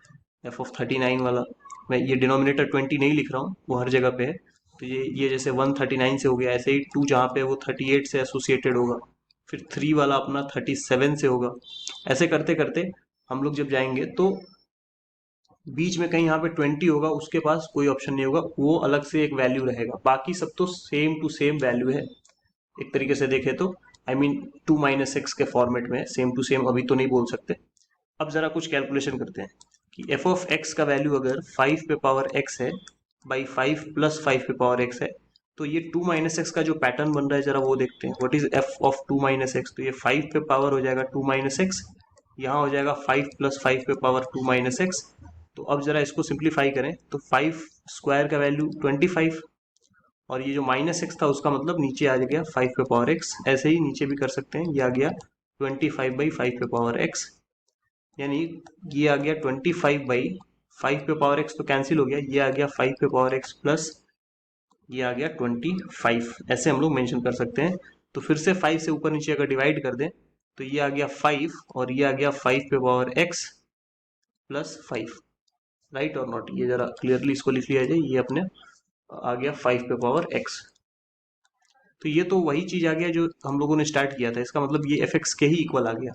f(39) वाला, मैं ये डिनोमिनेटर 20 नहीं लिख रहा हूँ, वो हर जगह पे है। तो ये जैसे 1 39 से हो गया, ऐसे ही 2 जहाँ पे वो 38 से एसोसिएटेड होगा, फिर 3 वाला अपना 37 से होगा। ऐसे करते करते हम लोग जब जाएंगे तो बीच में कहीं यहाँ पे 20 होगा, उसके पास कोई ऑप्शन नहीं होगा, वो अलग से एक वैल्यू रहेगा, बाकी सब तो सेम टू सेम वैल्यू है। एक तरीके से देखे तो आई मीन 2 माइनस एक्स के फॉर्मेट में सेम टू सेम अभी तो नहीं बोल सकते। अब जरा कुछ कैलकुलेशन करते हैं कि एफ ऑफ एक्स का वैल्यू अगर 5 पे पावर एक्स है बाई 5 प्लस 5 पे पावर एक्स है, तो ये 2 माइनस एक्स का जो पैटर्न बन रहा है जरा वो देखते हैं। What is F of 2 minus x, तो ये 5 पे पावर हो जाएगा 2 माइनस एक्स, यहाँ हो जाएगा 5 प्लस 5 पे पावर 2 माइनस एक्स। तो अब जरा इसको सिंप्लीफाई करें तो 5 स्क्वायर का वैल्यू 25, और ये जो माइनस एक्स था उसका मतलब नीचे आ गया 5 पे पावर एक्स। ऐसे ही नीचे भी कर सकते हैं, ये आ गया 25/5 पे पावर एक्स, यानी ये आ गया 25/5 पे पावर एक्स, तो कैंसिल हो गया, ये आ गया 5 पे पावर एक्स प्लस ये आ गया 25, ऐसे हम लोग मेंशन कर सकते हैं। तो फिर से 5 से ऊपर नीचे अगर डिवाइड कर दें तो ये आ गया 5 और ये आ गया 5 पे पावर एक्स प्लस 5, राइट और नॉट। ये जरा क्लियरली इसको लिख लिया जाए, ये अपने आ गया 5 पे पावर एक्स। तो ये तो वही चीज आ गया जो हम लोगों ने स्टार्ट किया था, इसका मतलब ये एफ एक्स के ही इक्वल आ गया।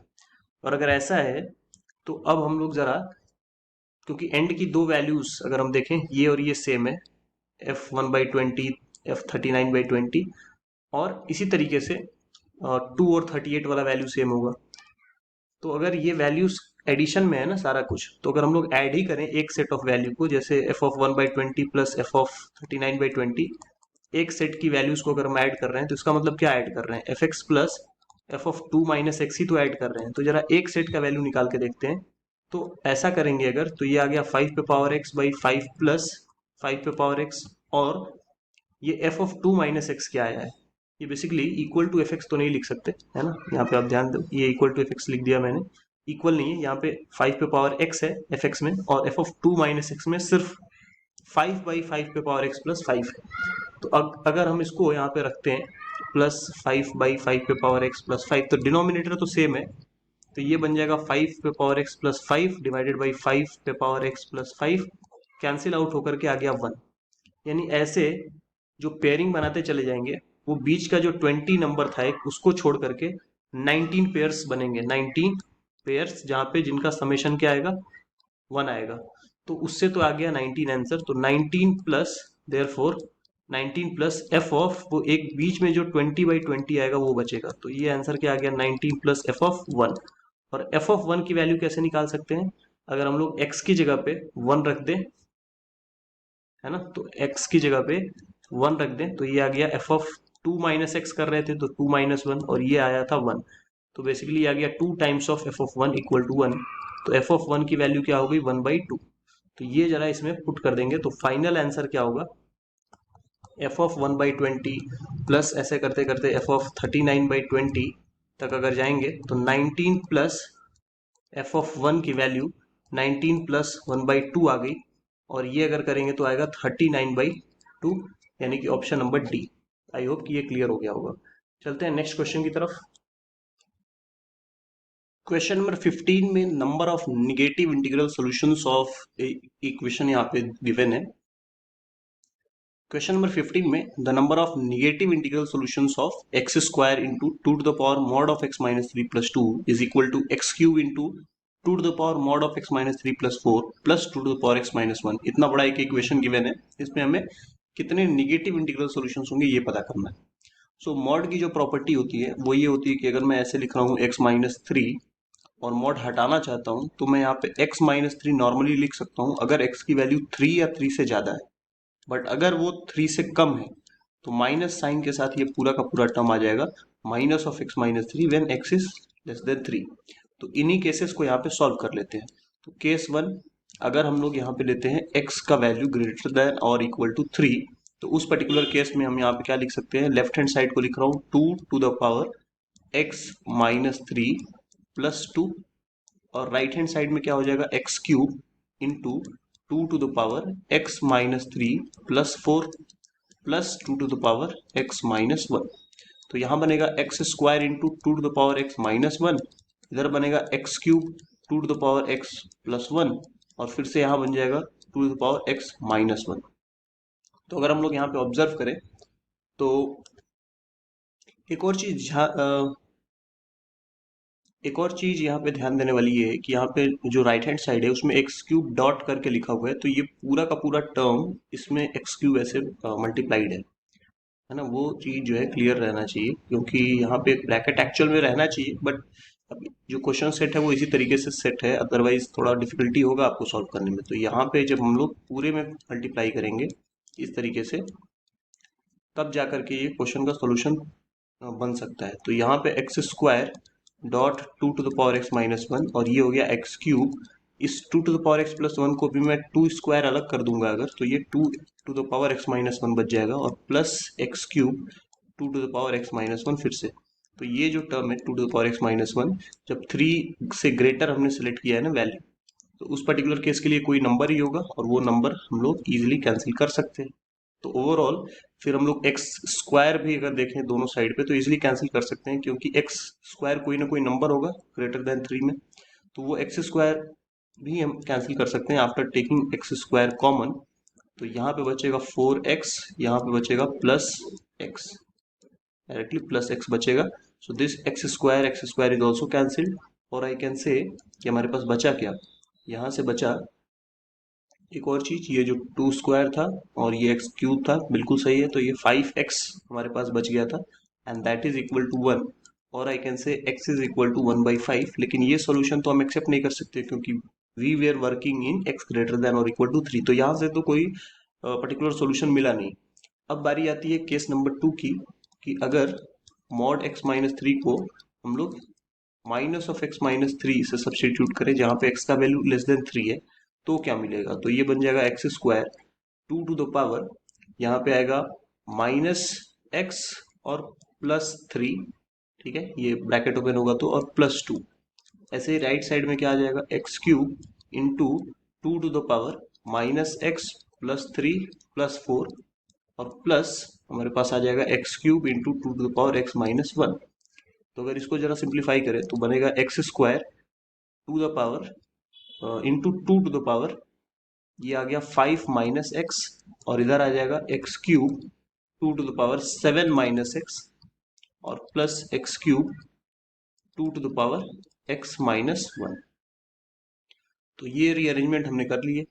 और अगर ऐसा है तो अब हम लोग जरा, क्योंकि एंड की दो वैल्यूज अगर हम देखें ये और ये सेम है, f1/20, f39/20, और इसी तरीके से 2 और 38 वाला वैल्यू सेम होगा। तो अगर ये वैल्यूज एडिशन में है ना सारा कुछ, तो अगर हम लोग ऐड ही करें एक सेट ऑफ वैल्यू को, जैसे f(1/20 प्लस f(39/20), एक सेट की वैल्यूज को अगर हम ऐड कर रहे हैं तो इसका मतलब क्या ऐड कर रहे हैं, f x plus f(2 minus x) ही तो ऐड कर रहे हैं। तो जरा एक सेट का वैल्यू निकाल के देखते हैं। तो ऐसा करेंगे अगर, तो ये आ गया 5 पे पावर एक्स बाई 5 प्लस 5 पे पावर एक्स, और ये f(2 माइनस एक्स) क्या आया है, ये basically equal to F X तो नहीं लिख सकते है ना, यहाँ पे आप ध्यान दो, ये इक्वल टू एफ एक्स लिख दिया मैंने, इक्वल नहीं है, यहाँ पे 5 पे पावर एक्स है एफ एक्स में, और f(2 माइनस एक्स) में सिर्फ 5/5 पे पावर एक्स प्लस 5 है। तो अगर हम इसको यहाँ पे रखते हैं प्लस 5/5 पे पावर एक्स प्लस 5, तो डिनोमिनेटर तो सेम है, तो ये बन जाएगा 5 पे power x plus 5 divided by 5 पे power x plus 5, cancel out होकर के आ गया 1। यानी ऐसे जो पेयरिंग बनाते चले जाएंगे, वो बीच का जो 20 नंबर था एक, उसको छोड़ करके 19 पेयर्स बनेंगे, 19 पेयर्स, जहाँ पे जिनका समेशन क्या आएगा, 1 आएगा। तो उससे तो आ गया 19 आंसर, तो 19 plus, therefore 19 plus F of, वो एक बीच में जो 20/20 आएगा वो बचेगा, तो ये आंसर क्या आ गया, 19 प्लस एफ ऑफ 1। और एफ ऑफ 1 की वैल्यू कैसे निकाल सकते हैं, अगर हम लोग x की जगह पे 1 रख दें, है ना, तो x की जगह पे 1 रख दें, तो ये आ गया एफ ऑफ 2 माइनस एक्स कर रहे थे तो 2 माइनस 1, और ये आया था 1, तो बेसिकली आ गया 2 times of F of 1 equal to 1। तो एफ ऑफ 1 की वैल्यू क्या हो गई, 1/2। तो ये जरा इसमें पुट कर देंगे तो फाइनल आंसर क्या होगा, एफ ऑफ 1/20 प्लस ऐसे करते करते एफ ऑफ 39/20 तक अगर जाएंगे तो 19 प्लस एफ ऑफ 1 की वैल्यू 19 प्लस 1/2 आ गई, और ये अगर करेंगे तो आएगा 39/2, यानी कि option number D. I hope कि ये क्लियर हो गया होगा। चलते हैं नेक्स्ट क्वेश्चन की तरफ। क्वेश्चन नंबर 15 में number of negative integral solutions of equation यहाँ पे गिवन है। क्वेश्चन नंबर 15 में the number of negative integral solutions of x square into two to the power mod of x minus three plus two is equal to x cube into two to the power mod of x minus three plus four plus two to the power x minus one. इतना बड़ा एक इक्वेशन गिवन है, इसमें हमें कितने नेगेटिव इंटीग्रल सॉल्यूशंस होंगे ये पता करना है। सो मॉड की जो प्रॉपर्टी होती है वो ये होती है कि अगर मैं ऐसे लिख रहा हूँ एक्स माइनस थ्री और मॉड हटाना चाहता हूँ तो मैं यहाँ पे एक्स माइनस थ्री नॉर्मली लिख सकता हूँ अगर एक्स की वैल्यू थ्री या थ्री से ज्यादा है, बट अगर वो थ्री से कम है तो माइनस साइन के साथ ये पूरा का पूरा टर्म आ जाएगा minus of x minus three when x is less then three. तो इन्हीं केसेस को यहाँ पे सॉल्व कर लेते हैं। तो केस वन, अगर हम लोग यहाँ पे लेते हैं एक्स का वैल्यू ग्रेटर देन और इक्वल टू थ्री, तो उस पर्टिकुलर केस में हम यहाँ पे क्या लिख सकते हैं, लेफ्ट हैंड साइड को लिख रहा हूँ two to the power x minus three plus two, और राइट हैंड साइड में क्या हो जाएगा x cube into two to the power x minus three plus four plus two to the power x minus one. तो यहाँ बनेगा x square into two to the power x minus one, इधर बनेगा x cube two to the power x plus one, और फिर से यहाँ बन जाएगा two to the power x minus one. तो अगर हम लोग यहाँ पे ऑब्जर्व करें तो एक और चीज यहाँ पे ध्यान देने वाली ये है कि यहाँ पे जो राइट हैंड साइड है उसमें एक्स क्यूब डॉट करके लिखा हुआ है, तो ये पूरा का पूरा टर्म इसमें एक्स क्यूब ऐसे मल्टीप्लाइड है ना। वो चीज जो है क्लियर रहना चाहिए, क्योंकि यहाँ पे ब्रैकेट एक्चुअल में रहना चाहिए, बट अब जो क्वेश्चन सेट है वो इसी तरीके से सेट है, अदरवाइज थोड़ा डिफिकल्टी होगा आपको सॉल्व करने में। तो यहाँ पे जब हम लोग पूरे में मल्टीप्लाई करेंगे इस तरीके से, तब जा करके ये क्वेश्चन का सॉल्यूशन बन सकता है। तो यहाँ पे x square dot two to the power x minus one, और ये हो गया एक्स क्यूब। इस two to the power x plus one को भी मैं टू स्क्वायर अलग कर दूंगा अगर, तो ये two to the power x minus one बच जाएगा, और plus x cube two to the power x minus one फिर से। तो ये जो टर्म है two to the power x minus one, जब थ्री से ग्रेटर हमने सेलेक्ट किया है ना वैल्यू, तो उस पर्टिकुलर केस के लिए कोई नंबर ही होगा, और वो नंबर हम लोग इजिली कैंसिल कर सकते हैं। तो ओवरऑल फिर हम लोग एक्स स्क्वायर भी अगर देखें दोनों साइड पे तो इजिली कैंसिल कर सकते हैं, क्योंकि एक्स स्क्वायर कोई ना कोई नंबर होगा ग्रेटर देन थ्री में, तो वो एक्स स्क्वायर भी हम कैंसिल कर सकते हैं after taking x square common. तो यहाँ पे बचेगा फोर एक्स, यहाँ पे बचेगा plus x, directly plus x बचेगा। So this x square is also cancelled, और आई कैन से कि हमारे पास बचा क्या, यहाँ से बचा एक और चीज, ये जो टू स्क्वायर था और ये एक्स क्यूब था, बिल्कुल सही है, तो ये फाइव एक्स हमारे पास बच गया था, and that is equal to one, और I can say x is equal to one by five. लेकिन ये सॉल्यूशन तो हम एक्सेप्ट नहीं कर सकते, क्योंकि we were working in x greater than और इक्वल टू थ्री, तो यहाँ से तो कोई पर्टिकुलर सॉल्यूशन मिला नहीं। अब बारी आती है केस नंबर टू की, कि अगर मॉड एक्स माइनस थ्री को हम लोग minus of x minus three से सब्सटीट्यूट करें, जहाँ पे एक्स का वैल्यू लेस देन थ्री है, तो क्या मिलेगा, तो ये बन जाएगा x square two to the power, यहाँ पे आएगा माइनस एक्स और प्लस थ्री, ठीक है, ये ब्रैकेट ओपन होगा तो, और प्लस टू। ऐसे ही राइट साइड में क्या आ जाएगा x cube into two to the power minus x plus three plus four, और प्लस हमारे पास आ जाएगा x cube into two to the power x minus one. तो अगर इसको जरा सिंप्लीफाई करें तो बनेगा x square to the power into two to the power, ये आ गया फाइव माइनस एक्स, और इधर आ जाएगा x cube two to the power seven minus x, और plus x cube two to the power x minus one. तो ये रीअरेंजमेंट हमने कर लिए।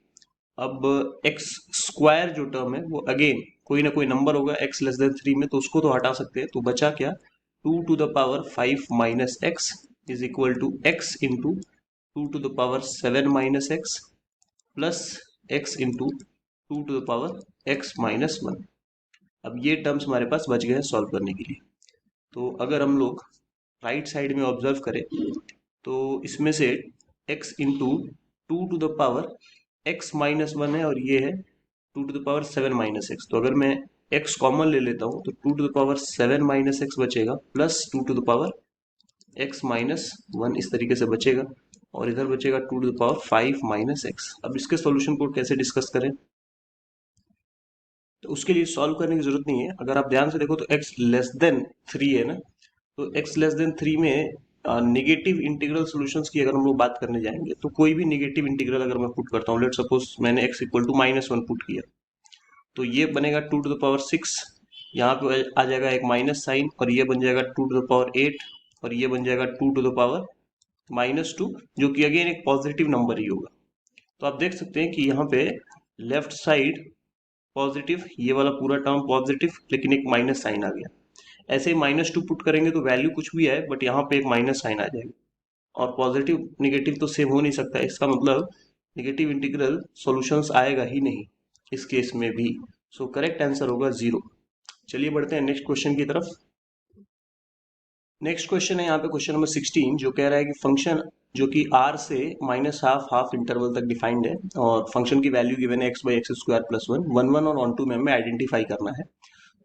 अब एक्स स्क्वायर जो टर्म है वो अगेन कोई ना कोई नंबर होगा एक्स लेस देन थ्री में, तो उसको तो हटा सकते हैं, तो बचा क्या, two to the power five minus x is equal to x into two to the power seven minus x plus x into two to the power x minus one. अब ये टर्म्स हमारे पास बच गए हैं सॉल्व करने के लिए। तो अगर हम लोग राइट साइड में ऑब्जर्व करें तो इसमें से x into two to the power x minus one है, और ये है two to the power seven minus x. तो अगर मैं x कॉमन ले लेता हूँ तो two to the power seven minus x बचेगा, plus two to the power x minus one इस तरीके से बचेगा, और इधर बचेगा two to the power five minus x. अब इसके सॉल्यूशन को कैसे डिस्कस करें, तो उसके लिए सॉल्व करने की जरूरत नहीं है। अगर आप ध्यान से देखो तो x लेस देन थ्री है ना, तो x लेस देन थ्री में नेगेटिव इंटीग्रल सॉल्यूशंस की अगर हम लोग बात करने जाएंगे, तो कोई भी नेगेटिव इंटीग्रल अगर मैं पुट करता हूँ, लेट सपोज मैंने x equal to minus one put किया, तो ये बनेगा 2⁻6, यहाँ पे आ जाएगा एक माइनस साइन, और ये बन जाएगा 2⁻8, और ये बन जाएगा 2⁻−2, जो कि अगेन एक पॉजिटिव नंबर ही होगा। तो आप देख सकते हैं कि यहाँ पे लेफ्ट साइड पॉजिटिव, ये वाला पूरा टर्म पॉजिटिव, लेकिन एक माइनस साइन आ गया। ऐसे ही -2 पुट करेंगे तो वैल्यू कुछ भी है, बट यहाँ पे एक माइनस साइन आ जाएगा, और पॉजिटिव निगेटिव तो सेम हो नहीं सकता, इसका मतलब निगेटिव इंटीग्रल सॉल्यूशंस आएगा ही नहीं इस केस में भी। सो करेक्ट आंसर होगा 0। चलिए बढ़ते हैं नेक्स्ट क्वेश्चन की तरफ। नेक्स्ट क्वेश्चन है यहाँ पे क्वेश्चन नंबर 16, जो कह रहा है कि फंक्शन जो कि r से -हाफ इंटरवल तक डिफाइंड है, और फंक्शन की वैल्यू गिवन है x/x² + 1 1 और ऑन टू में हमें आइडेंटिफाई करना है।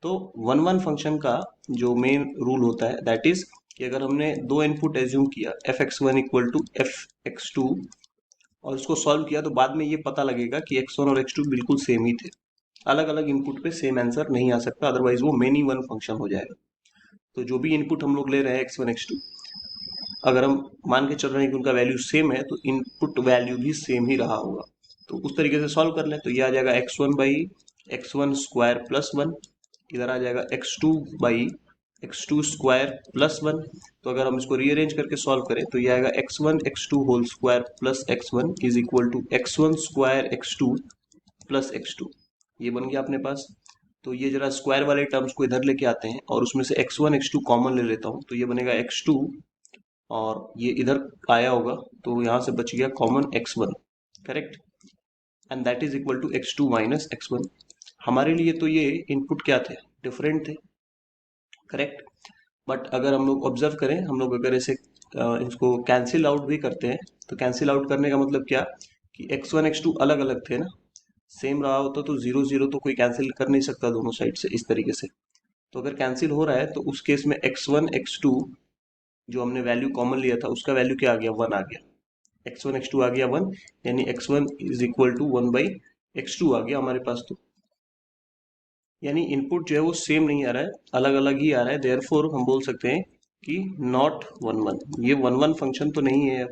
तो 1 फंक्शन का जो मेन रूल होता है दैट इज कि अगर हमने दो इनपुट एज्यूम किया f(x1) = f(x2) और उसको सॉल्व किया, तो बाद में ये पता लगेगा कि x1 और x2 बिल्कुल सेम ही थे। अलग अलग इनपुट पे सेम आंसर नहीं आ सकता, अदरवाइज वो मेनी वन फंक्शन हो जाएगा। तो जो भी इनपुट हम लोग ले रहे हैं x1 x2, अगर हम मान के चल रहे हैं कि उनका वैल्यू सेम है, तो इनपुट वैल्यू भी सेम ही रहा होगा। तो उस तरीके से सॉल्व कर लें, तो ये आ जाएगा x1/x1² + 1, इधर आ जाएगा x2/x2² + 1। तो अगर हम इसको रीअरेंज करके सॉल्व करें, तो ये आएगा x1 x2² + x1 = x1² x2 + x2। ये बन गया अपने पास। तो ये जरा स्क्वायर वाले टर्म्स को इधर लेके आते हैं, और उसमें से x1 x2 कॉमन ले लेता हूँ, तो ये बनेगा x2, और ये इधर आया होगा, तो यहाँ से बच गया common x1, correct, and that is equal to x2 - x1। हमारे लिए तो ये इनपुट क्या थे, डिफरेंट थे, करेक्ट। बट अगर हम लोग ऑब्जर्व करें, हम लोग अगर ऐसे इसको कैंसिल आउट भी करते हैं, तो कैंसिल आउट करने का मतलब क्या कि x1 x2 अलग अलग थे ना, सेम रहा होता तो 0 0 तो कोई कैंसिल कर नहीं सकता दोनों साइड से इस तरीके से। तो अगर कैंसिल हो रहा है, तो उस केस में x1 x2 जो हमने वैल्यू कॉमन लिया था, उसका वैल्यू क्या आ गया, 1 आ गया। x1 x2 आ गया 1, यानी x1 = 1/x2 आ गया हमारे पास। तो यानी इनपुट जो है वो सेम नहीं आ रहा है, अलग अलग ही आ रहा है। देयरफॉर हम बोल सकते हैं कि नॉट 1 1, ये 1 1 फंक्शन तो नहीं है।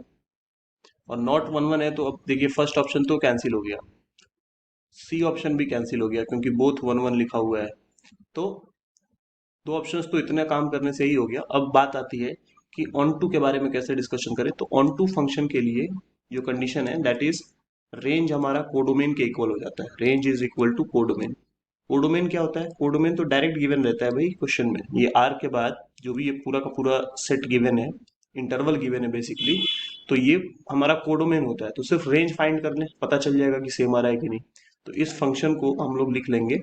और नॉट 1 1 है, तो अब देखिए फर्स्ट ऑप्शन तो कैंसिल हो गया, सी ऑप्शन भी कैंसिल हो गया, क्योंकि बोथ 1 1 लिखा हुआ है। तो दो ऑप्शंस तो इतने काम करने से ही हो गया। अब बात आती है कि ऑन टू के बारे में कैसे डिस्कशन करें। तो ऑन टू फंक्शन के लिए जो कंडीशन है दैट इज रेंज हमारा कोडोमेन के इक्वल हो जाता है। Range is equal to codomain. Codomain क्या होता है, कोडोमेन तो डायरेक्ट गिवन रहता है भाई क्वेश्चन में, ये आर के बाद जो भी ये पूरा का पूरा सेट गिवन है, इंटरवल गिवन है बेसिकली, तो ये हमारा कोडोमेन होता है। तो सिर्फ रेंज फाइंड कर लें, पता चल जाएगा कि सेम आ रहा है कि नहीं। तो इस फंक्शन को हम लोग लिख लेंगे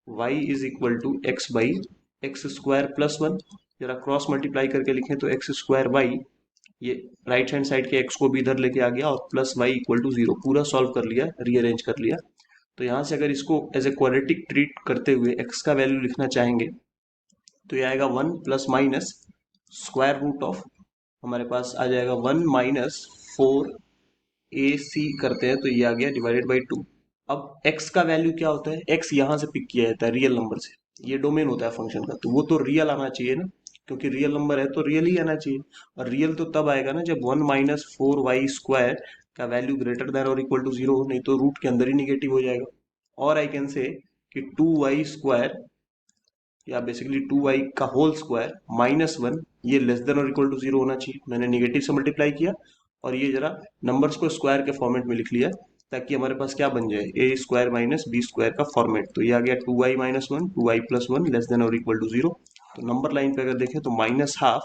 y is equal to x/x² + 1। जरा क्रॉस मल्टीप्लाई करके लिखें तो x²y, ये राइट हैंड साइड के x को भी इधर लेके आ गया, और +y = 0। पूरा सॉल्व कर लिया, रीअरेंज कर लिया। तो यहाँ से अगर इसको एज ए क्वाड्रेटिक ट्रीट करते हुए x का वैल्यू लिखना चाहेंगे, तो ये आएगा 1 ± स्क्वायर रूट ऑफ, हमारे पास आ जाएगा 1 - 4ac करते हैं, तो ये आ गया /2। अब x का वैल्यू क्या होता है, x यहाँ से पिक किया जाता है रियल नंबर से, ये डोमेन होता है फंक्शन का, तो वो तो रियल आना चाहिए ना, क्योंकि रियल नंबर है तो रियल ही आना चाहिए। और रियल तो तब आएगा ना जब 1 - 4y² का वैल्यू ग्रेटर देन और इक्वल टू 0 हो, नहीं तो रूट के अंदर ही निगेटिव हो जाएगा। और आई कैन से कि 2y² या बेसिकली 2y का होल स्क्वायर -1, ये लेस देन और इक्वल टू 0 होना चाहिए। मैंने निगेटिव से मल्टीप्लाई किया, और ये जरा नंबर्स को स्क्वायर के फॉर्मेट में लिख लिया, ताकि हमारे पास क्या बन जाए, a² - b² का फॉर्मेट। तो ये आ गया 2y - 1 2y + 1 लेस देन और इक्वल टू 0। तो नंबर लाइन पे अगर देखें तो -½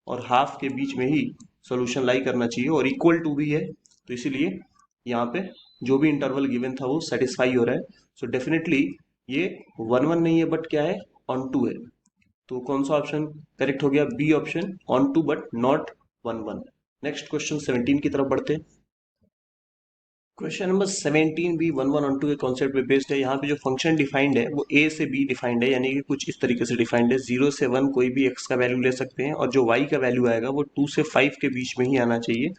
और हाफ के बीच में ही सोल्यूशन लाई करना चाहिए, और इक्वल टू भी है, तो इसीलिए यहाँ पे जो भी इंटरवल गिवन था वो सेटिस्फाई हो रहा है। सो डेफिनेटली ये 1 1 नहीं है, बट क्या है, ऑन टू है। तो कौन सा ऑप्शन करेक्ट हो गया, B option, on to but not 1 1। Next question 17 की तरफ बढ़ते हैं। क्वेश्चन नंबर 17 भी 1 1 ऑन टू के कॉन्सेप्ट पे बेस्ड है। यहाँ पे जो फंक्शन डिफाइंड है वो a से b डिफाइंड है, यानी कि कुछ इस तरीके से डिफाइंड है, 0 से 1 कोई भी x का वैल्यू ले सकते हैं, और जो y का वैल्यू आएगा वो 2 से 5 के बीच में ही आना चाहिए।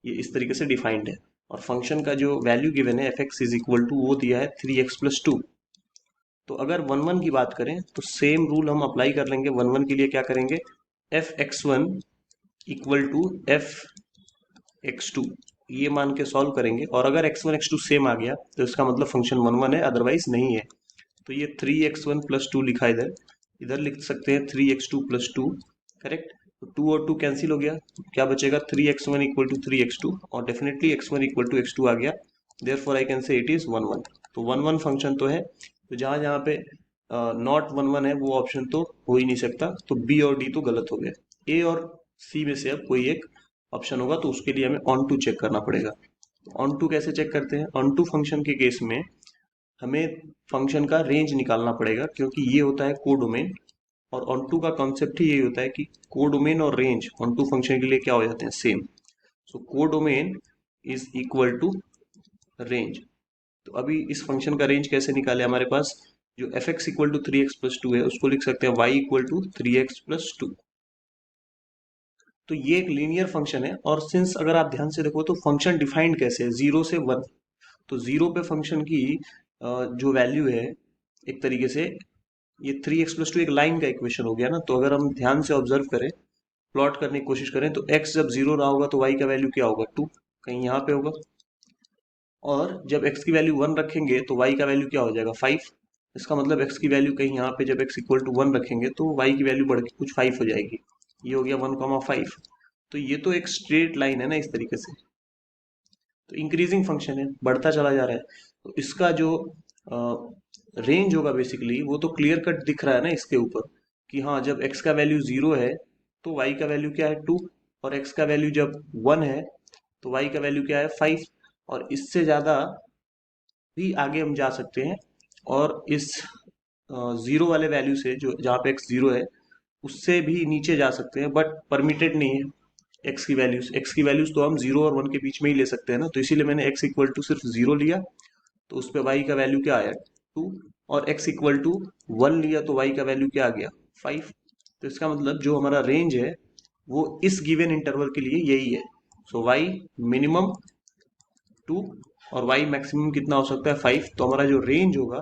ये इस तरीके से डिफाइंड है। और फंक्शन का जो वैल्यू गिवन है f(x) इज इक्वल टू, वो दिया है 3x + 2। तो अगर 1 1 की बात करें तो सेम रूल हम अप्लाई कर लेंगे। 1 1 के लिए क्या करेंगे, f(x1) = f(x2), ये मान के सॉल्व करेंगे। और अगर x1 x2 सेम आ गया तो इसका मतलब फंक्शन 1 1 है, अदरवाइज नहीं है। तो ये 3x1 + 2 लिखा है इधर, इधर लिख सकते हैं 3x2 + 2, करेक्ट। तो 2 और 2 कैंसिल हो गया, तो क्या बचेगा 3x1 = 3x2, और डेफिनेटली x1 = x2 आ गया, देयरफॉर आई कैन से इट इज 1 1। तो 1 1 फंक्शन तो है, तो जहाँ जहाँ पे नॉट 1 1 है वो ऑप्शन तो हो ही नहीं सकता, तो बी और डी तो गलत हो गया। ए और सी में से अब कोई एक ऑप्शन होगा, तो उसके लिए हमें ऑन टू चेक करना पड़ेगा। ऑन टू कैसे चेक करते हैं? ऑन टू फंक्शन के केस में हमें फंक्शन का रेंज निकालना पड़ेगा, क्योंकि ये होता है कोडोमेन, और ऑन टू का कॉन्सेप्ट ही यही होता है कि कोडोमेन और रेंज ऑन टू फंक्शन के लिए क्या हो जाते हैं, same. So codomain is equal to range. तो अभी इस फंक्शन का रेंज कैसे निकाले? हमारे पास जो f(x) = 3x + 2 है, उसको लिख सकते हैं y = 3x + 2। तो ये एक लीनियर फंक्शन है, और सिंस अगर आप ध्यान से देखो तो फंक्शन डिफाइंड कैसे है, 0 से 1। तो 0 पे फंक्शन की जो वैल्यू है, एक तरीके से ये 3x + 2 एक लाइन का इक्वेशन हो गया ना। तो अगर हम ध्यान से ऑब्जर्व करें, प्लॉट करने की कोशिश करें, तो x जब 0 रहा होगा तो y का वैल्यू क्या होगा, 2, कहीं यहाँ पे होगा। और जब x की वैल्यू 1 रखेंगे तो y का वैल्यू क्या हो जाएगा, 5। इसका मतलब x की वैल्यू कहीं यहाँ पे जब x = 1 रखेंगे तो y की वैल्यू बढ़ के कुछ 5 हो जाएगी। ये हो गया 1,5। तो ये तो एक स्ट्रेट लाइन है ना, इस तरीके से। तो इंक्रीजिंग फंक्शन है, बढ़ता चला जा रहा है। तो इसका जो रेंज होगा बेसिकली, वो तो क्लियर कट दिख रहा है ना इसके ऊपर, कि हाँ जब x का वैल्यू 0 है तो y का वैल्यू क्या है, 2, और x का वैल्यू जब 1 है तो y का वैल्यू क्या है, 5। और इससे ज़्यादा भी आगे हम जा सकते हैं, और इस 0 वाले वैल्यू से, जो जहाँ पे x 0 है, उससे भी नीचे जा सकते हैं, बट परमिटेड नहीं है। एक्स की वैल्यूज तो हम 0 और 1 के बीच में ही ले सकते हैं ना, तो इसीलिए मैंने x = सिर्फ 0 लिया, तो उस पे y का वैल्यू क्या आया, 2। और x = 1 लिया तो y का वैल्यू क्या आ गया, 5। तो इसका मतलब जो हमारा रेंज है वो इस गिवन इंटरवल के लिए यही है। सो y मिनिमम 2 और y मैक्सिमम कितना हो सकता है, 5। तो हमारा जो रेंज होगा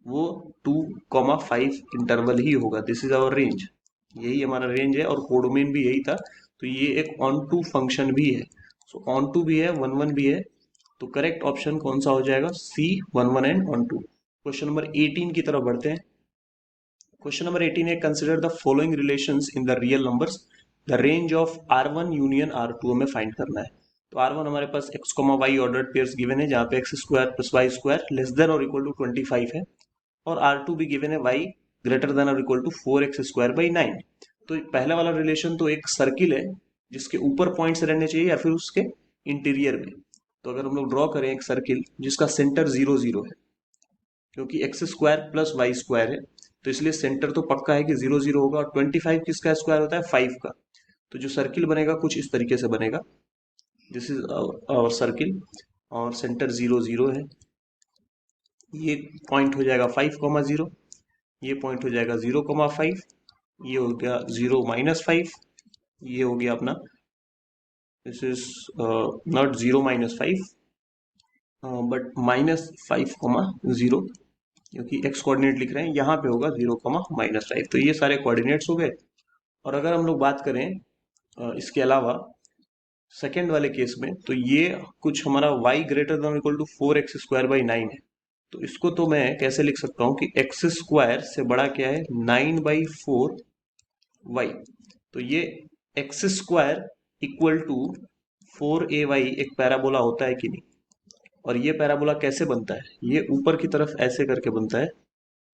वो 2,5 इंटरवल ही होगा। दिस इज आवर रेंज, यही हमारा रेंज है, और कोडोमेन भी यही था। तो ये एक ऑन टू फंक्शन भी है। सो ऑन टू भी है, 1 1 भी है। तो करेक्ट ऑप्शन कौन सा हो जाएगा, C, 1 1 and on to. Question number 18 की तरफ बढ़ते हैं। क्वेश्चन नंबर 18 है, consider the following relations in the real numbers, the range of R1 union R2 हमें फाइंड करना है। तो R1 हमारे पास x, y ordered pairs given है, जहाँ पे x² + y² लेस देन और इक्वल टू 25 है, और R2 भी गिवन है y ग्रेटर देन और इक्वल टू 4x² / 9। तो पहला वाला रिलेशन तो एक सर्किल है जिसके ऊपर पॉइंट्स रहने चाहिए या फिर उसके इंटीरियर में। तो अगर हम लोग ड्रॉ करें एक सर्किल जिसका सेंटर 0 0 है, क्योंकि x² + y² है, तो इसलिए सेंटर तो पक्का है कि 0 0 होगा, और 25 किसका स्क्वायर होता है, 5 का। तो जो सर्किल बनेगा कुछ इस तरीके से बनेगा, दिस इज आवर सर्किल, और सेंटर 0 0 है। ये पॉइंट हो जाएगा 5,0, ये पॉइंट हो जाएगा 0,5, ये हो गया 0 -5, ये हो गया अपना, दिस इज नॉट 0 -5 बट -5,0, क्योंकि x कोऑर्डिनेट लिख रहे हैं, यहाँ पे होगा 0, -5। तो ये सारे कोऑर्डिनेट्स हो गए। और अगर हम लोग बात करें इसके अलावा सेकेंड वाले केस में, तो ये कुछ हमारा y greater than equal to 4x² / 9 है। तो इसको तो मैं कैसे लिख सकता हूँ कि x² से बड़ा क्या है, 9/4y। तो ये x² इक्वल टू 4ay एक पैराबोला होता है कि नहीं? और ये पैराबोला कैसे बनता है, ये ऊपर की तरफ ऐसे करके बनता है,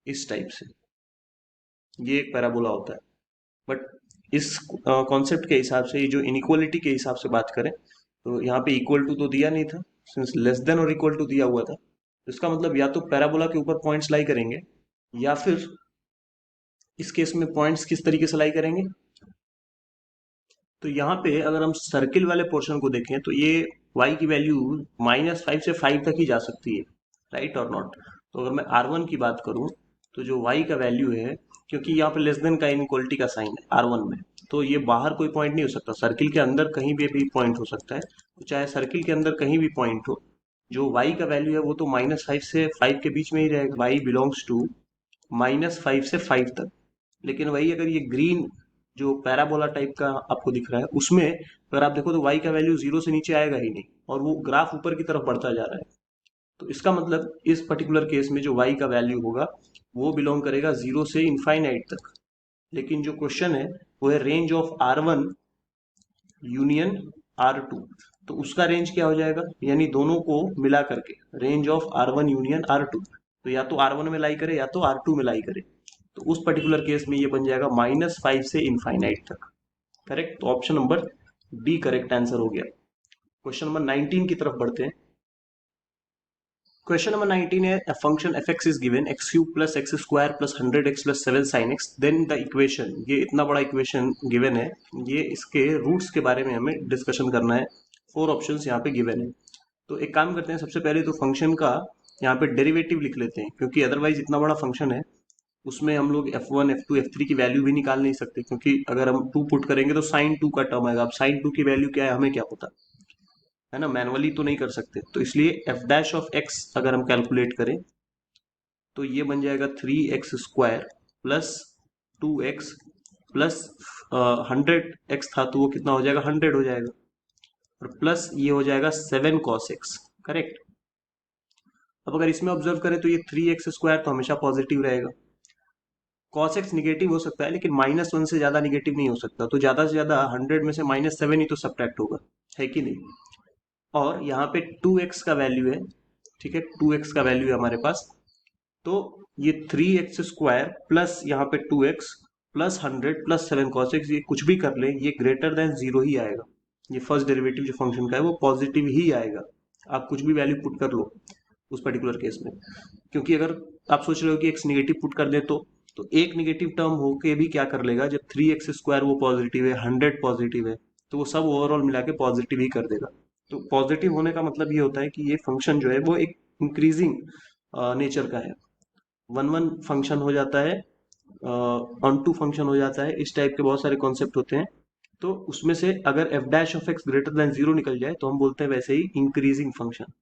इस टाइप से, ये एक पैराबोला होता है। बट इस कॉन्सेप्ट के हिसाब से, ये जो इनइक्वालिटी के हिसाब से बात करें, तो यहाँ पे इक्वल टू तो दिया नहीं था, सिंस लेस देन और इक्वल टू दिया हुआ था। तो इसका मतलब या तो पैराबोला के ऊपर पॉइंट्स लाई करेंगे, या फिर इस केस में पॉइंट्स किस तरीके से लाई करेंगे। तो यहाँ पे अगर हम सर्किल वाले पोर्शन को देखें, तो ये y की वैल्यू -5 से 5 तक ही जा सकती है, राइट और नॉट। तो अगर मैं R1 की बात करूं, तो जो y का वैल्यू है, क्योंकि यहाँ पे लेस देन का इनइक्वलिटी का साइन है R1 में, तो ये बाहर कोई पॉइंट नहीं हो सकता, सर्किल के अंदर कहीं भी पॉइंट हो सकता है। तो चाहे सर्किल के अंदर कहीं भी पॉइंट हो, जो y का वैल्यू है वो तो -5 से 5 के बीच में ही रहेगा। y बिलोंग्स टू -5 से 5 तक। लेकिन वही अगर ये ग्रीन जो पैराबोला टाइप का आपको दिख रहा है, उसमें अगर आप देखो तो y का वैल्यू 0 से नीचे आएगा ही नहीं, और वो ग्राफ ऊपर की तरफ बढ़ता जा रहा है। तो इसका मतलब इस पर्टिकुलर केस में जो y का वैल्यू होगा वो बिलोंग करेगा 0 से इनफाइनाइट तक। लेकिन जो क्वेश्चन है वो है range of R1 union R2। तो उसका रेंज क्या हो जाएगा, यानी दोनों को मिला करके range of R1 union R2, तो या तो R1 में लाई करे या तो R2 में लाई करे। तो उस पर्टिकुलर केस में ये बन जाएगा -5 से इनफाइनाइट तक। करेक्ट, तो option number D correct answer हो गया। क्वेश्चन नंबर 19 की तरफ बढ़ते हैं। क्वेश्चन नंबर 19 है a function fx is given x cube plus x square plus 100x plus 7 sin x then the equation, ये इतना बड़ा इक्वेशन गिवन है, ये इसके रूट्स के बारे में हमें डिस्कशन करना है। 4 ऑप्शंस यहाँ पे गिवन है। तो एक काम करते हैं, सबसे पहले तो फंक्शन का यहाँ पे डेरिवेटिव लिख लेते हैं, क्योंकि अदरवाइज इतना बड़ा फंक्शन है उसमें हम लोग f1 f2 f3 की वैल्यू भी निकाल नहीं सकते, क्योंकि अगर हम 2 पुट करेंगे तो साइन 2 का टर्म आएगा। अब साइन 2 की वैल्यू क्या है हमें क्या पता है ना, मैनुअली तो नहीं कर सकते। तो इसलिए एफ डैश ऑफ एक्स अगर हम कैलकुलेट करें तो ये बन जाएगा 3x² plus 2x plus 100x था तो वो कितना हो जाएगा, 100 हो जाएगा, और प्लस ये हो जाएगा 7 cos x। करेक्ट। अब अगर इसमें ऑब्जर्व करें तो ये 3x² तो हमेशा पॉजिटिव रहेगा। cos x निगेटिव हो सकता है लेकिन -1 से ज्यादा निगेटिव नहीं हो सकता, तो ज्यादा से ज्यादा 100 में से -7 ही तो सब्ट्रैक्ट होगा, है कि नहीं। और यहाँ पे 2x का वैल्यू है, ठीक है, 2x का वैल्यू है हमारे पास। तो ये 3x² प्लस यहाँ पे 2x plus 100 plus 7 cos x, ये कुछ भी कर ले ये ग्रेटर देन 0 ही आएगा। ये फर्स्ट डेरिवेटिव जो फंक्शन का है वो पॉजिटिव ही आएगा, आप कुछ भी वैल्यू पुट कर लो उस पर्टिकुलर केस में। क्योंकि अगर आप सोच रहे हो कि x निगेटिव पुट कर दे तो एक निगेटिव टर्म होके भी क्या कर लेगा, जब 3x² वो पॉजिटिव है, 100 पॉजिटिव है, तो वो सब ओवरऑल मिला के पॉजिटिव ही कर देगा। तो पॉजिटिव होने का मतलब ये होता है कि ये फंक्शन जो है वो एक इंक्रीजिंग नेचर का है, 1 1 फंक्शन हो जाता है, ऑन टू फंक्शन हो जाता है, इस टाइप के बहुत सारे कॉन्सेप्ट होते हैं। तो उसमें से अगर F dash of x greater than 0 निकल जाए तो हम बोलते हैं वैसे ही इंक्रीजिंग फंक्शन।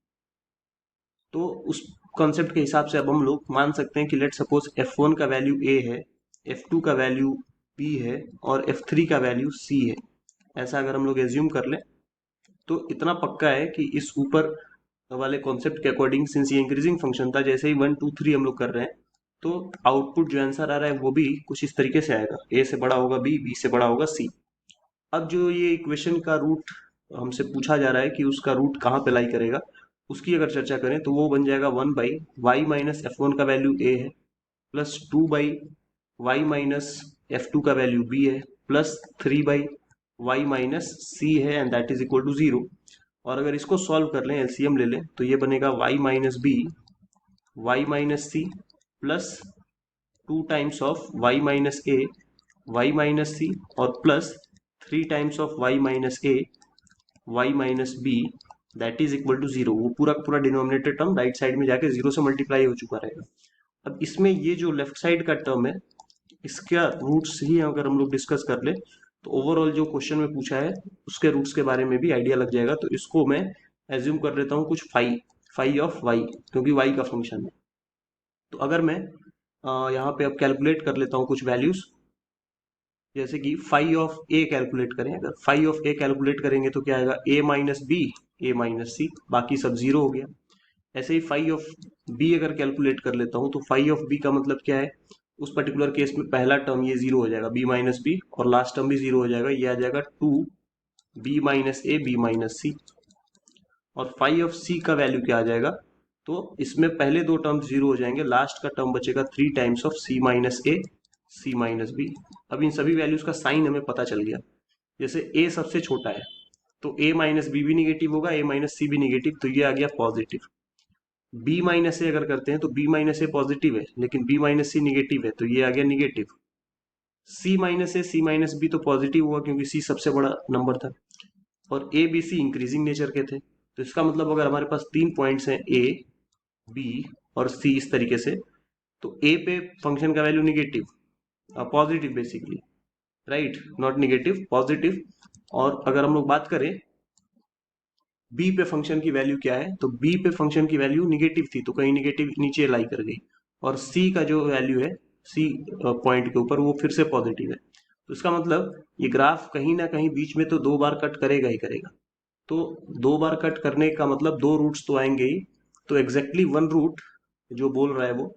तो उस कॉन्सेप्ट के हिसाब से अब हम लोग मान सकते हैं कि लेट सपोज f1 का वैल्यू a है, f2 का वैल्यू b है और f3 का वैल्यू c है। ऐसा अगर हम लोग एज्यूम कर लें तो इतना पक्का है कि इस ऊपर वाले कॉन्सेप्ट के अकॉर्डिंग, सिंस ये इंक्रीजिंग फंक्शन था, जैसे ही 1 2 3 हम लोग कर रहे हैं तो आउटपुट जो आंसर आ रहा है वो भी कुछ इस तरीके से आएगा, a से बड़ा होगा b, b से बड़ा होगा c। अब जो ये इक्वेशन का रूट हमसे पूछा जा रहा है कि उसका रूट कहाँ पे लाई करेगा, उसकी अगर चर्चा करें तो वो बन जाएगा 1/y माइनस f1 का वैल्यू a है, प्लस 2/y माइनस f2 का वैल्यू b है, प्लस 3/y माइनस c है, and that is equal to 0। और अगर इसको सॉल्व कर लें, एलसीएम ले लें, तो ये बनेगा y minus b, y minus c plus 2 times of y minus a, y minus c, और plus 3 times of y minus a, y minus b, that is equal to 0। वो पूरा पूरा डिनोमिनेटर टर्म राइट साइड में जाके 0 से मल्टीप्लाई हो चुका रहेगा। अब इसमें ये जो लेफ्ट साइड का टर्म है इसका रूट्स ही अगर हम लोग डिस्कस कर ले तो ओवरऑल जो क्वेश्चन में पूछा है उसके रूट्स के बारे में भी आइडिया लग जाएगा। तो इसको मैं एज्यूम कर लेता हूँ कुछ फाई ऑफ y, क्योंकि y का फंक्शन है। तो अगर मैं यहाँ पे अब कैलकुलेट कर लेता हूँ कुछ वैल्यूज, जैसे कि फाई ऑफ ए कैलकुलेट करें, अगर फाई ऑफ ए कैलकुलेट करेंगे तो क्या आएगा, a minus b, a minus c, बाकी सब 0 हो गया। ऐसे ही फाई ऑफ बी अगर कैलकुलेट कर लेता हूँ तो फाई ऑफ बी का मतलब क्या है, उस पर्टिकुलर केस में पहला टर्म ये 0 हो जाएगा, बी माइनस बी, और लास्ट टर्म भी 0 हो जाएगा, ये आ जाएगा 2 b minus a b minus c. और फाई ऑफ सी का वैल्यू क्या आ जाएगा, तो इसमें पहले दो टर्म 0 हो जाएंगे, लास्ट का टर्म बचेगा 3 times of C minus A C minus B. अब इन सभी वैल्यूज का साइन हमें पता चल गया। जैसे a सबसे छोटा है तो a माइनस बी भी निगेटिव होगा, a माइनस सी भी निगेटिव, तो ये आ गया पॉजिटिव। b माइनस ए अगर करते हैं तो b माइनस ए पॉजिटिव है लेकिन b माइनस सी निगेटिव है, तो ये आ गया negative. c minus A C minus B तो पॉजिटिव हुआ क्योंकि c सबसे बड़ा नंबर था, और A B C increasing nature के थे। तो इसका मतलब अगर हमारे पास 3 पॉइंट्स हैं a b और c इस तरीके से, तो a पे फंक्शन का value negative, positive basically, right, not negative, positive. और अगर हम लोग बात करें बी पे फंक्शन की वैल्यू क्या है, तो बी पे फंक्शन की वैल्यू निगेटिव थी तो कहीं निगेटिव नीचे लाई कर गई, और सी का जो वैल्यू है सी पॉइंट के ऊपर वो फिर से पॉजिटिव है। तो इसका मतलब ये ग्राफ कहीं ना कहीं बीच में तो 2 बार कट करेगा ही करेगा। तो 2 बार कट करने का मतलब 2 रूट्स तो आएंगे ही, तो एग्जैक्टली वन रूट जो बोल रहा है वो,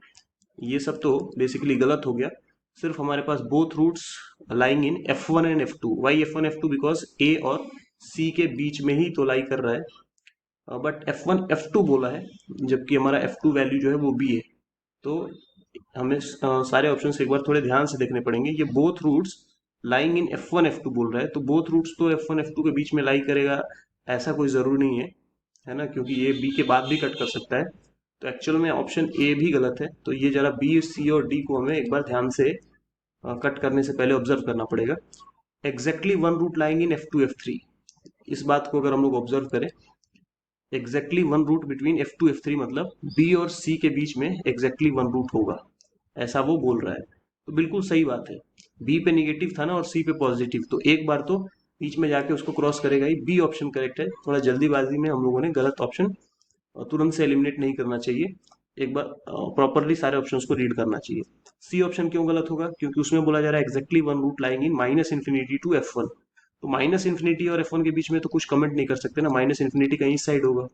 ये सब तो बेसिकली गलत हो गया। सिर्फ हमारे पास both roots lying in F1 and F2। Why F1 F2? Because a और सी के बीच में ही तो लाई कर रहा है, बट F1 F2 बोला है, जबकि हमारा F2 वैल्यू जो है वो B है। तो हमें सारे ऑप्शन एक बार थोड़े ध्यान से देखने पड़ेंगे। ये both roots lying in F1 F2 बोल रहा है, तो बोथ रूट्स तो F1 F2 के बीच में लाई करेगा ऐसा कोई जरूरी नहीं है ना, क्योंकि ये बी के बाद भी कट कर सकता है। तो एक्चुअल में ऑप्शन ए भी गलत है। तो ये जरा बी, सी और डी को हमें एक बार ध्यान से कट करने से पहले ऑब्जर्व करना पड़ेगा। Exactly one root lying in F2 F3, इस बात को अगर हम लोग ऑब्जर्व करें, exactly one root between F2 F3 मतलब बी और सी के बीच में एग्जैक्टली वन रूट होगा, ऐसा वो बोल रहा है। तो बिल्कुल सही बात है। बी पे निगेटिव था ना और सी पे पॉजिटिव, तो एक बार तो बीच में जाके उसको क्रॉस करेगा ही। बी ऑप्शन करेक्ट है। थोड़ा जल्दीबाजी में हम लोगों ने गलत ऑप्शन तुरंत से एलिमिनेट नहीं करना चाहिए, एक बार प्रॉपरली सारे ऑप्शंस को रीड करना चाहिए। सी ऑप्शन क्यों गलत होगा? क्योंकि उसमें बोला जा रहा है exactly one root lying in minus infinity to F1। तो माइनस इन्फिनिटी और F1 के बीच में तो कुछ कमेंट नहीं कर सकते ना, माइनस इन्फिनिटी कहीं इस साइड होगा।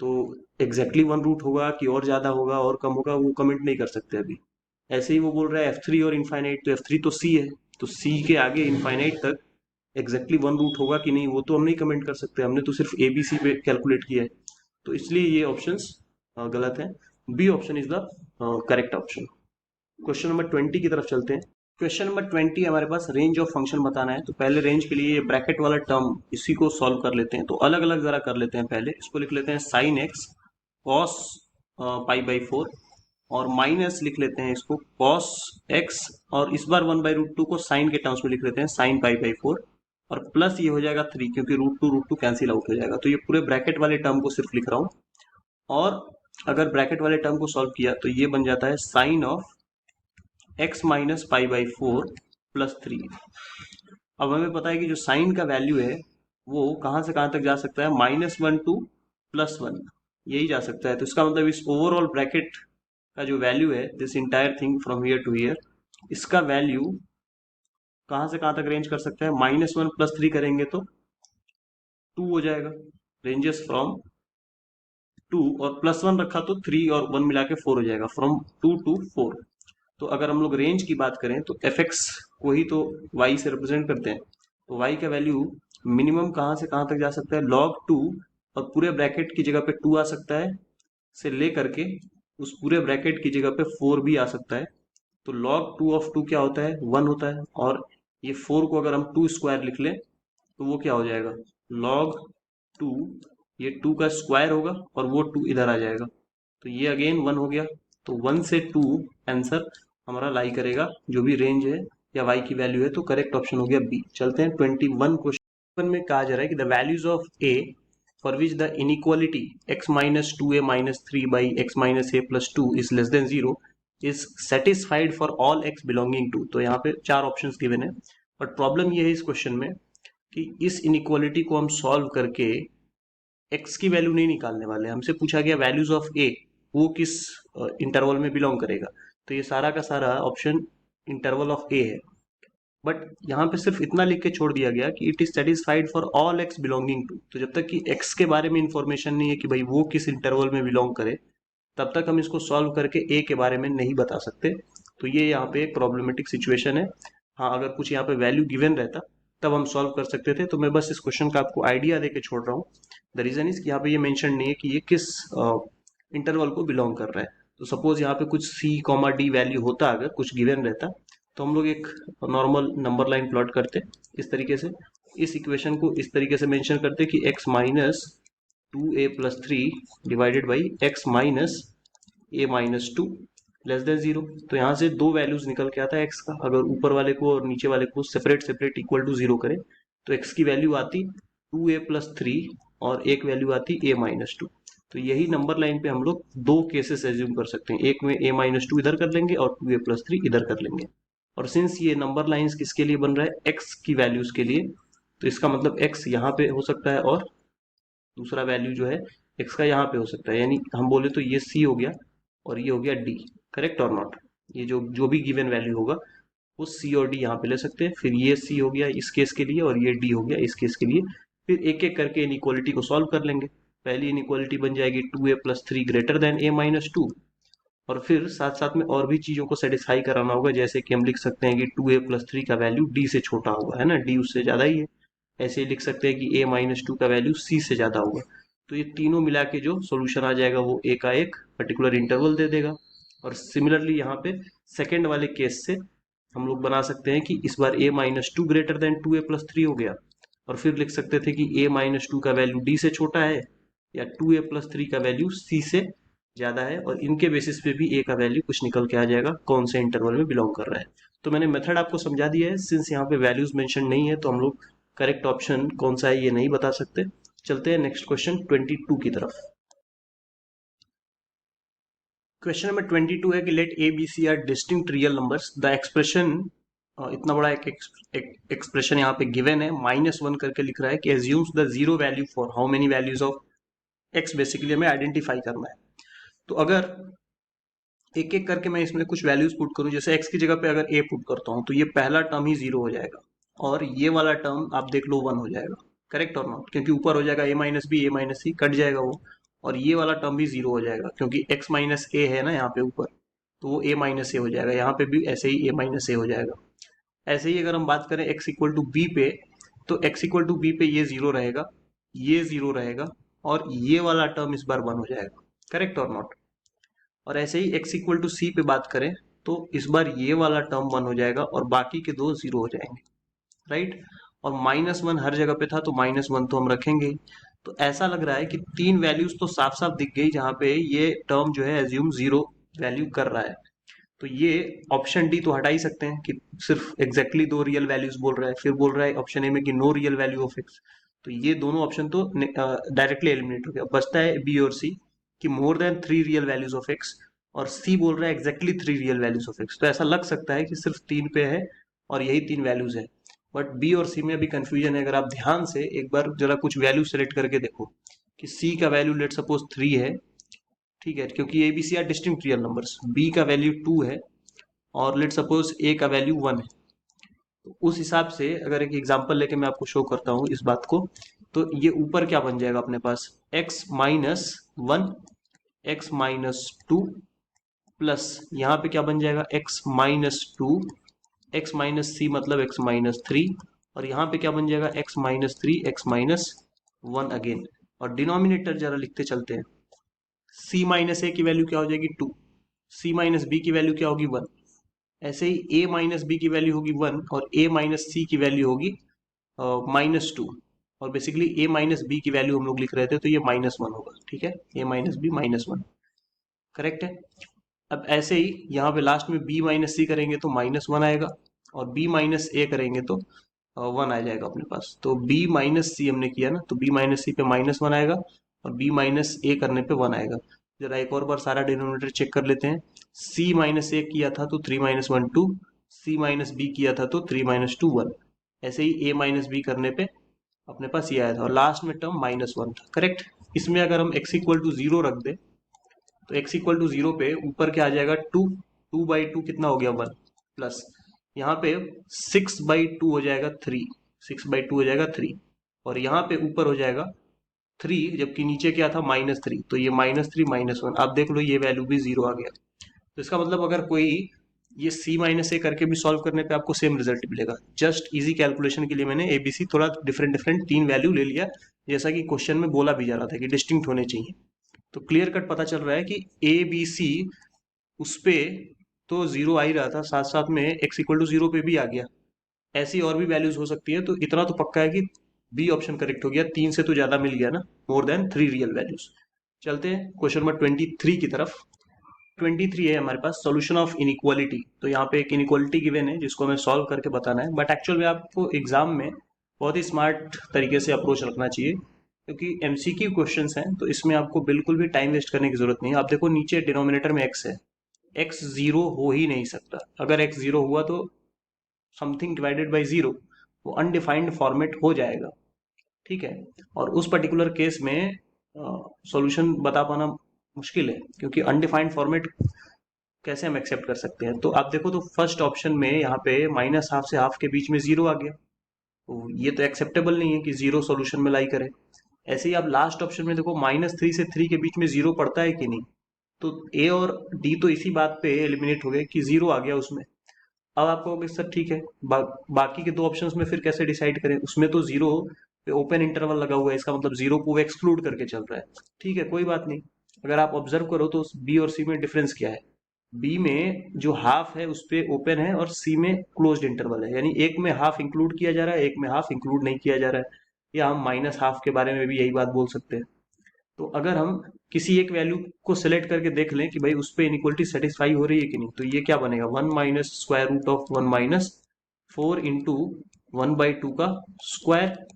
तो एग्जैक्टली वन रूट होगा कि और ज्यादा होगा और कम होगा, वो कमेंट नहीं कर सकते अभी। ऐसे ही वो बोल रहा है F3 और इनफाइनाइट, तो F3 तो C है, तो C के आगे इनफाइनाइट तक एग्जैक्टली वन रूट होगा कि नहीं वो तो हम नहीं कमेंट कर सकते, हमने तो सिर्फ ABC पे कैलकुलेट किया है। तो इसलिए ये ऑप्शंस गलत है। B option is the correct option. Question number 20 की तरफ चलते हैं। क्वेश्चन नंबर 20 हमारे पास रेंज ऑफ फंक्शन बताना है। तो पहले रेंज के लिए ये ब्रैकेट वाला टर्म, इसी को सॉल्व कर लेते हैं। तो अलग अलग जरा कर लेते हैं। पहले इसको लिख लेते हैं साइन एक्स कॉस पाई/4, और माइनस लिख लेते हैं इसको कॉस एक्स, और इस बार 1/√2 को साइन के टर्म्स में लिख लेते हैं साइन पाई/4, और प्लस ये हो जाएगा 3, क्योंकि √2 कैंसिल आउट हो जाएगा। तो ये पूरे ब्रैकेट वाले टर्म को सिर्फ लिख रहा हूँ। और अगर ब्रैकेट वाले टर्म को सॉल्व किया तो ये बन जाता है साइन ऑफ x माइनस पाई/4 प्लस 3। अब हमें पता है कि जो साइन का वैल्यू है वो कहाँ से कहाँ तक जा सकता है, -1 टू +1, यही जा सकता है। तो इसका मतलब इस ओवरऑल ब्रैकेट का जो वैल्यू है, this entire thing from here to here, इसका वैल्यू कहाँ से कहाँ तक रेंज कर सकता है, -1 + 3 करेंगे तो 2 हो जाएगा। रेंजेस फ्रॉम 2, और +1 रखा तो 3 और 1 मिला के 4 हो जाएगा, फ्रॉम 2 टू 4। तो अगर हम लोग रेंज की बात करें तो fx को ही तो y से रिप्रेजेंट करते हैं। तो y का वैल्यू मिनिमम कहाँ से कहाँ तक जा सकता है, log 2, और पूरे ब्रैकेट की जगह पे 2 आ सकता है, से ले करके उस पूरे ब्रैकेट की जगह पे 4 भी आ सकता है। तो log 2 ऑफ 2 क्या होता है, 1 होता है। और ये 4 को अगर हम 2 स्क्वायर लिख लें तो वो क्या हो जाएगा, log 2, ये 2 का स्क्वायर होगा और वो 2 इधर आ जाएगा, तो ये अगेन 1 हो गया। तो 1 से 2 आंसर हमारा लाई करेगा, जो भी रेंज है या y की वैल्यू है। तो करेक्ट ऑप्शन हो गया बी। चलते हैं 21 क्वेश्चन में। कहा जा रहा है कि the values of a for which the inequality x minus 2a minus 3 by x minus a plus 2 is less than 0 is satisfied for all x belonging to. तो यहाँ पे 4 ऑप्शंस गिवन है, बट प्रॉब्लम ये है इस क्वेश्चन में कि इस इनइक्वालिटी को हम सॉल्व करके x की वैल्यू नहीं निकालने वाले। हमसे पूछा गया वैल्यूज ऑफ a, वो किस इंटरवल में बिलोंग करेगा। तो ये सारा का सारा ऑप्शन इंटरवल ऑफ a है, बट यहाँ पे सिर्फ इतना लिख के छोड़ दिया गया कि it is satisfied for all x belonging to. तो जब तक कि x के बारे में इंफॉर्मेशन नहीं है कि भाई वो किस इंटरवल में बिलोंग करे, तब तक हम इसको सॉल्व करके a के बारे में नहीं बता सकते। तो ये यहाँ पे एक प्रॉब्लमेटिक सिचुएशन है। हाँ, अगर कुछ यहाँ पे वैल्यू गिवन रहता तब हम सॉल्व कर सकते थे। तो मैं बस इस क्वेश्चन का आपको आइडिया दे के छोड़ रहा हूँ। द रीजन इज कि यहाँ पे ये मेंशन नहीं है कि ये किस इंटरवल को बिलोंग कर रहा है। तो सपोज यहाँ पे कुछ C, D वैल्यू होता, अगर कुछ गिवन रहता, तो हम लोग एक नॉर्मल नंबर लाइन प्लॉट करते इस तरीके से। इस इक्वेशन को इस तरीके से मेंशन करते कि x minus 2a plus 3 divided by x minus a minus 2 less than 0। तो यहाँ से दो वैल्यूज निकल के आता है x का। अगर ऊपर वाले को और नीचे वाले को सेपरेट सेपरेट इक्वल टू 0 करें तो x की वैल्यू आती 2a प्लस 3 और एक वैल्यू आती a माइनस 2। तो यही नंबर लाइन पे हम लोग दो केसेस एज्यूम कर सकते हैं, एक में a माइनस 2 इधर कर लेंगे और 2a प्लस 3 इधर कर लेंगे। और सिंस ये नंबर लाइंस किसके लिए बन रहा है, x की वैल्यूज के लिए, तो इसका मतलब x यहाँ पे हो सकता है और दूसरा वैल्यू जो है x का यहाँ पे हो सकता है। यानी हम बोले तो ये c हो गया और ये हो गया d। करेक्ट और नॉट? ये जो जो भी गिवन वैल्यू होगा वो c और d यहाँ पे ले सकते हैं। फिर ये c हो गया इस केस के लिए और ये d हो गया इस केस के लिए। फिर एक एक करके इनइक्वालिटी को सॉल्व कर लेंगे। पहली इनइक्वालिटी बन जाएगी 2a + 3 ग्रेटर देन a - 2। और फिर साथ साथ में और भी चीज़ों को सेटिस्फाई कराना होगा, जैसे कि हम लिख सकते हैं कि 2a + 3 का वैल्यू d से छोटा होगा, है ना, d उससे ज़्यादा ही है। ऐसे ही लिख सकते हैं कि a - 2 का वैल्यू c से ज़्यादा होगा। तो ये तीनों मिला के जो सोल्यूशन आ जाएगा वो a का एक पर्टिकुलर इंटरवल दे देगा। और सिमिलरली यहाँ पे सेकेंड वाले केस से हम लोग बना सकते हैं कि इस बार a - 2 ग्रेटर देन 2a + 3 हो गया। और फिर लिख सकते थे कि a - 2 का वैल्यू d से छोटा है, या 2a + 3 का वैल्यू c से ज़्यादा है, और इनके बेसिस पे भी a का वैल्यू कुछ निकल के आ जाएगा कौन से इंटरवल में बिलोंग कर रहा है। तो मैंने मेथड आपको समझा दिया है। सिंस यहाँ पे वैल्यूज मेंशन नहीं है तो हम लोग करेक्ट ऑप्शन कौन सा है ये नहीं बता सकते। चलते हैं नेक्स्ट क्वेश्चन 22 की तरफ। क्वेश्चन नंबर 22 है कि let A B C are distinct real numbers. The expression, इतना बड़ा एक एक्सप्रेशन यहाँ पे गिवन है, -1 करके लिख रहा है कि assumes the zero value for how many values of x. Basically हमें आइडेंटिफाई करना है। तो अगर एक एक करके मैं इसमें कुछ वैल्यूज पुट करूं, जैसे x की जगह पे अगर a पुट करता हूं तो ये पहला टर्म ही 0 हो जाएगा, और ये वाला टर्म आप देख लो 1 हो जाएगा। करेक्ट और नॉट? क्योंकि ऊपर हो जाएगा a - b, a - c cut जाएगा वो, और ये वाला टर्म भी 0 हो जाएगा क्योंकि x - a है ना यहाँ पे ऊपर, तो वो a - a हो जाएगा। यहाँ पे भी ऐसे ही a - a हो जाएगा। ऐसे ही अगर हम बात करें x = b पे, तो x = b पे ये 0 रहेगा, ये 0 रहेगा, और ये वाला टर्म इस बार 1 हो जाएगा। करेक्ट और नॉट? और ऐसे ही x = c पे बात करें तो इस बार ये वाला टर्म 1 हो जाएगा और बाकी के दो 0 हो जाएंगे। राइट? और -1 हर जगह पे था तो -1 तो हम रखेंगे ही। तो ऐसा लग रहा है कि तीन वैल्यूज तो साफ साफ दिख गई जहां पे ये टर्म जो है एज्यूम 0 वैल्यू कर रहा है। तो ये ऑप्शन डी तो हटा ही सकते हैं कि सिर्फ एग्जैक्टली दो रियल वैल्यूज बोल रहा है। फिर बोल रहा है ऑप्शन ए में कि no real value of x. तो ये दोनों ऑप्शन तो डायरेक्टली एलिमिनेट हो गया। बचता है बी और सी कि more than 3 real values of x, और सी बोल रहा है exactly 3 real values of x. तो ऐसा लग सकता है कि सिर्फ 3 पे है और यही 3 वैल्यूज है। बट बी और सी में अभी कंफ्यूजन है। अगर आप ध्यान से एक बार जरा कुछ वैल्यू सेलेक्ट करके देखो कि सी का वैल्यू लेट सपोज 3 है, ठीक है, क्योंकि A B C are distinct real numbers. B का वैल्यू 2 है और लेट सपोज ए का वैल्यू 1 है। तो उस हिसाब से अगर एक एग्जांपल लेके मैं आपको शो करता हूँ इस बात को, तो ये ऊपर क्या बन जाएगा अपने पास, x - 1, x - 2 प्लस यहाँ पे क्या बन जाएगा, x - 2, x - c मतलब x - 3, और यहाँ पे क्या बन जाएगा, x - 3, x - 1 अगेन। और डिनोमिनेटर जरा लिखते चलते हैं। c - a की वैल्यू क्या हो जाएगी 2, c - b की वैल्यू क्या होगी 1। ऐसे ही a - b की वैल्यू होगी 1 और a - c की वैल्यू होगी -2। और बेसिकली a - b की वैल्यू हम लोग लिख रहे थे तो ये -1 होगा। ठीक है, a - b -1 करेक्ट है। अब ऐसे ही यहाँ पे लास्ट में b - c करेंगे तो -1 आएगा, और b - a करेंगे तो 1 आ जाएगा अपने पास। तो b - c हमने किया ना, तो b - c पे -1 आएगा और b - a करने पे 1 आएगा। जरा एक और बार सारा डिनोमिनेटर चेक कर लेते हैं। c - a किया था तो 3 - 1 2, c - b किया था तो 3 - 2 1। ऐसे ही a - b करने पे अपने पास ये आया था, और लास्ट में टर्म -1 था। करेक्ट? इसमें अगर हम x = 0 रख दे तो x = 0 पे ऊपर क्या आ जाएगा 2, 2/2 कितना हो गया 1, प्लस यहाँ पे 6/2 हो जाएगा 3, 6/2 हो जाएगा 3, और यहाँ पे ऊपर हो जाएगा 3, जबकि नीचे क्या था -3, तो ये -3 -1 आप देख लो ये वैल्यू भी 0 आ गया। तो इसका मतलब अगर कोई ये c - a करके भी सॉल्व करने पे आपको सेम रिजल्ट मिलेगा। जस्ट इजी कैलकुलेशन के लिए मैंने ए बी सी थोड़ा डिफरेंट डिफरेंट 3 वैल्यू ले लिया, जैसा कि क्वेश्चन में बोला भी जा रहा था कि डिस्टिंक्ट होने चाहिए। तो क्लियर कट पता चल रहा है कि ए बी सी उस पे तो 0 आ ही रहा था, साथ साथ में x = 0 पे भी आ गया। ऐसी और भी वैल्यूज हो सकती है, तो इतना तो पक्का है कि बी ऑप्शन करेक्ट हो गया। 3 से तो ज्यादा मिल गया ना, मोर देन 3 रियल वैल्यूज। चलते हैं क्वेश्चन नंबर 23 की तरफ। 23 है हमारे पास सॉल्यूशन ऑफ इनइक्वालिटी। तो यहाँ पे एक इनइक्वालिटी गिवन है जिसको हमें सॉल्व करके बताना है, बट एक्चुअल में आपको एग्जाम में बहुत ही स्मार्ट तरीके से अप्रोच रखना चाहिए, क्योंकि एमसीक्यू क्वेश्चंस हैं तो इसमें आपको बिल्कुल भी टाइम वेस्ट करने की जरूरत नहीं है। आप देखो नीचे डिनोमिनेटर में x है, x 0 हो ही नहीं सकता। अगर x 0 हुआ तो समथिंग डिवाइडेड बाई 0 वो अनडिफाइंड फॉर्मेट हो जाएगा। ठीक है, और उस पर्टिकुलर केस में सॉल्यूशन बता पाना मुश्किल है, क्योंकि अनडिफाइंड फॉर्मेट कैसे हम एक्सेप्ट कर सकते हैं। तो आप देखो तो फर्स्ट ऑप्शन में यहाँ पे -½ से हाफ के बीच में 0 आ गया, तो ये तो एक्सेप्टेबल नहीं है कि 0 सॉल्यूशन में लाई करे। ऐसे ही आप लास्ट ऑप्शन में देखो -3 से 3 के बीच में जीरो पड़ता है कि नहीं। तो ए और डी तो इसी बात पे एलिमिनेट हो गए कि जीरो आ गया उसमें। अब आप कहोगे सर ठीक है, बाकी के दो ऑप्शंस में फिर कैसे डिसाइड करें, उसमें तो जीरो पे ओपन इंटरवल लगा हुआ है, इसका मतलब जीरो को एक्सक्लूड करके चल रहा है। ठीक है, कोई बात नहीं। अगर आप ऑब्जर्व करो तो बी और सी में डिफरेंस क्या है। बी में जो हाफ है उस पे ओपन है और सी में क्लोज्ड इंटरवल है, यानी एक में हाफ इंक्लूड किया जा रहा है, एक में हाफ इंक्लूड नहीं किया जा रहा है। या हम माइनस हाफ के बारे में भी यही बात बोल सकते हैं। तो अगर हम किसी एक वैल्यू को सिलेक्ट करके देख लें कि भाई उस पर इनइक्वलिटी सेटिस्फाई हो रही है कि नहीं, तो ये क्या बनेगा, 1 - स्क्वायर रूट ऑफ 1 - 4 इंटू 1/2 का square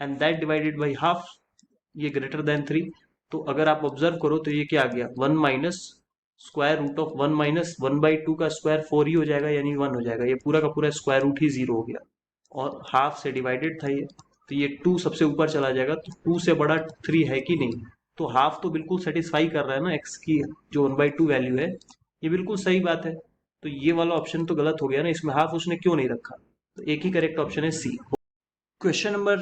and that divided by half, ये ग्रेटर देन 3। तो अगर आप ऑब्जर्व करो तो ये क्या आ गया, 1 - स्क्वायर रूट ऑफ 1 - 1/2 का स्क्वायर 4 ही हो जाएगा, यानी 1 हो जाएगा। ये पूरा का पूरा स्क्वायर रूट ही 0 हो गया और हाफ से डिवाइडेड था ये, तो ये 2 सबसे ऊपर चला जाएगा। तो 2 से बड़ा 3 है कि नहीं, तो हाफ तो बिल्कुल सेटिस्फाई कर रहा है ना एक्स की, जो 1/2 वैल्यू है, ये बिल्कुल सही बात है। तो ये वाला ऑप्शन तो गलत हो गया ना, इसमें हाफ उसने क्यों नहीं रखा। तो एक ही करेक्ट ऑप्शन है सी। क्वेश्चन नंबर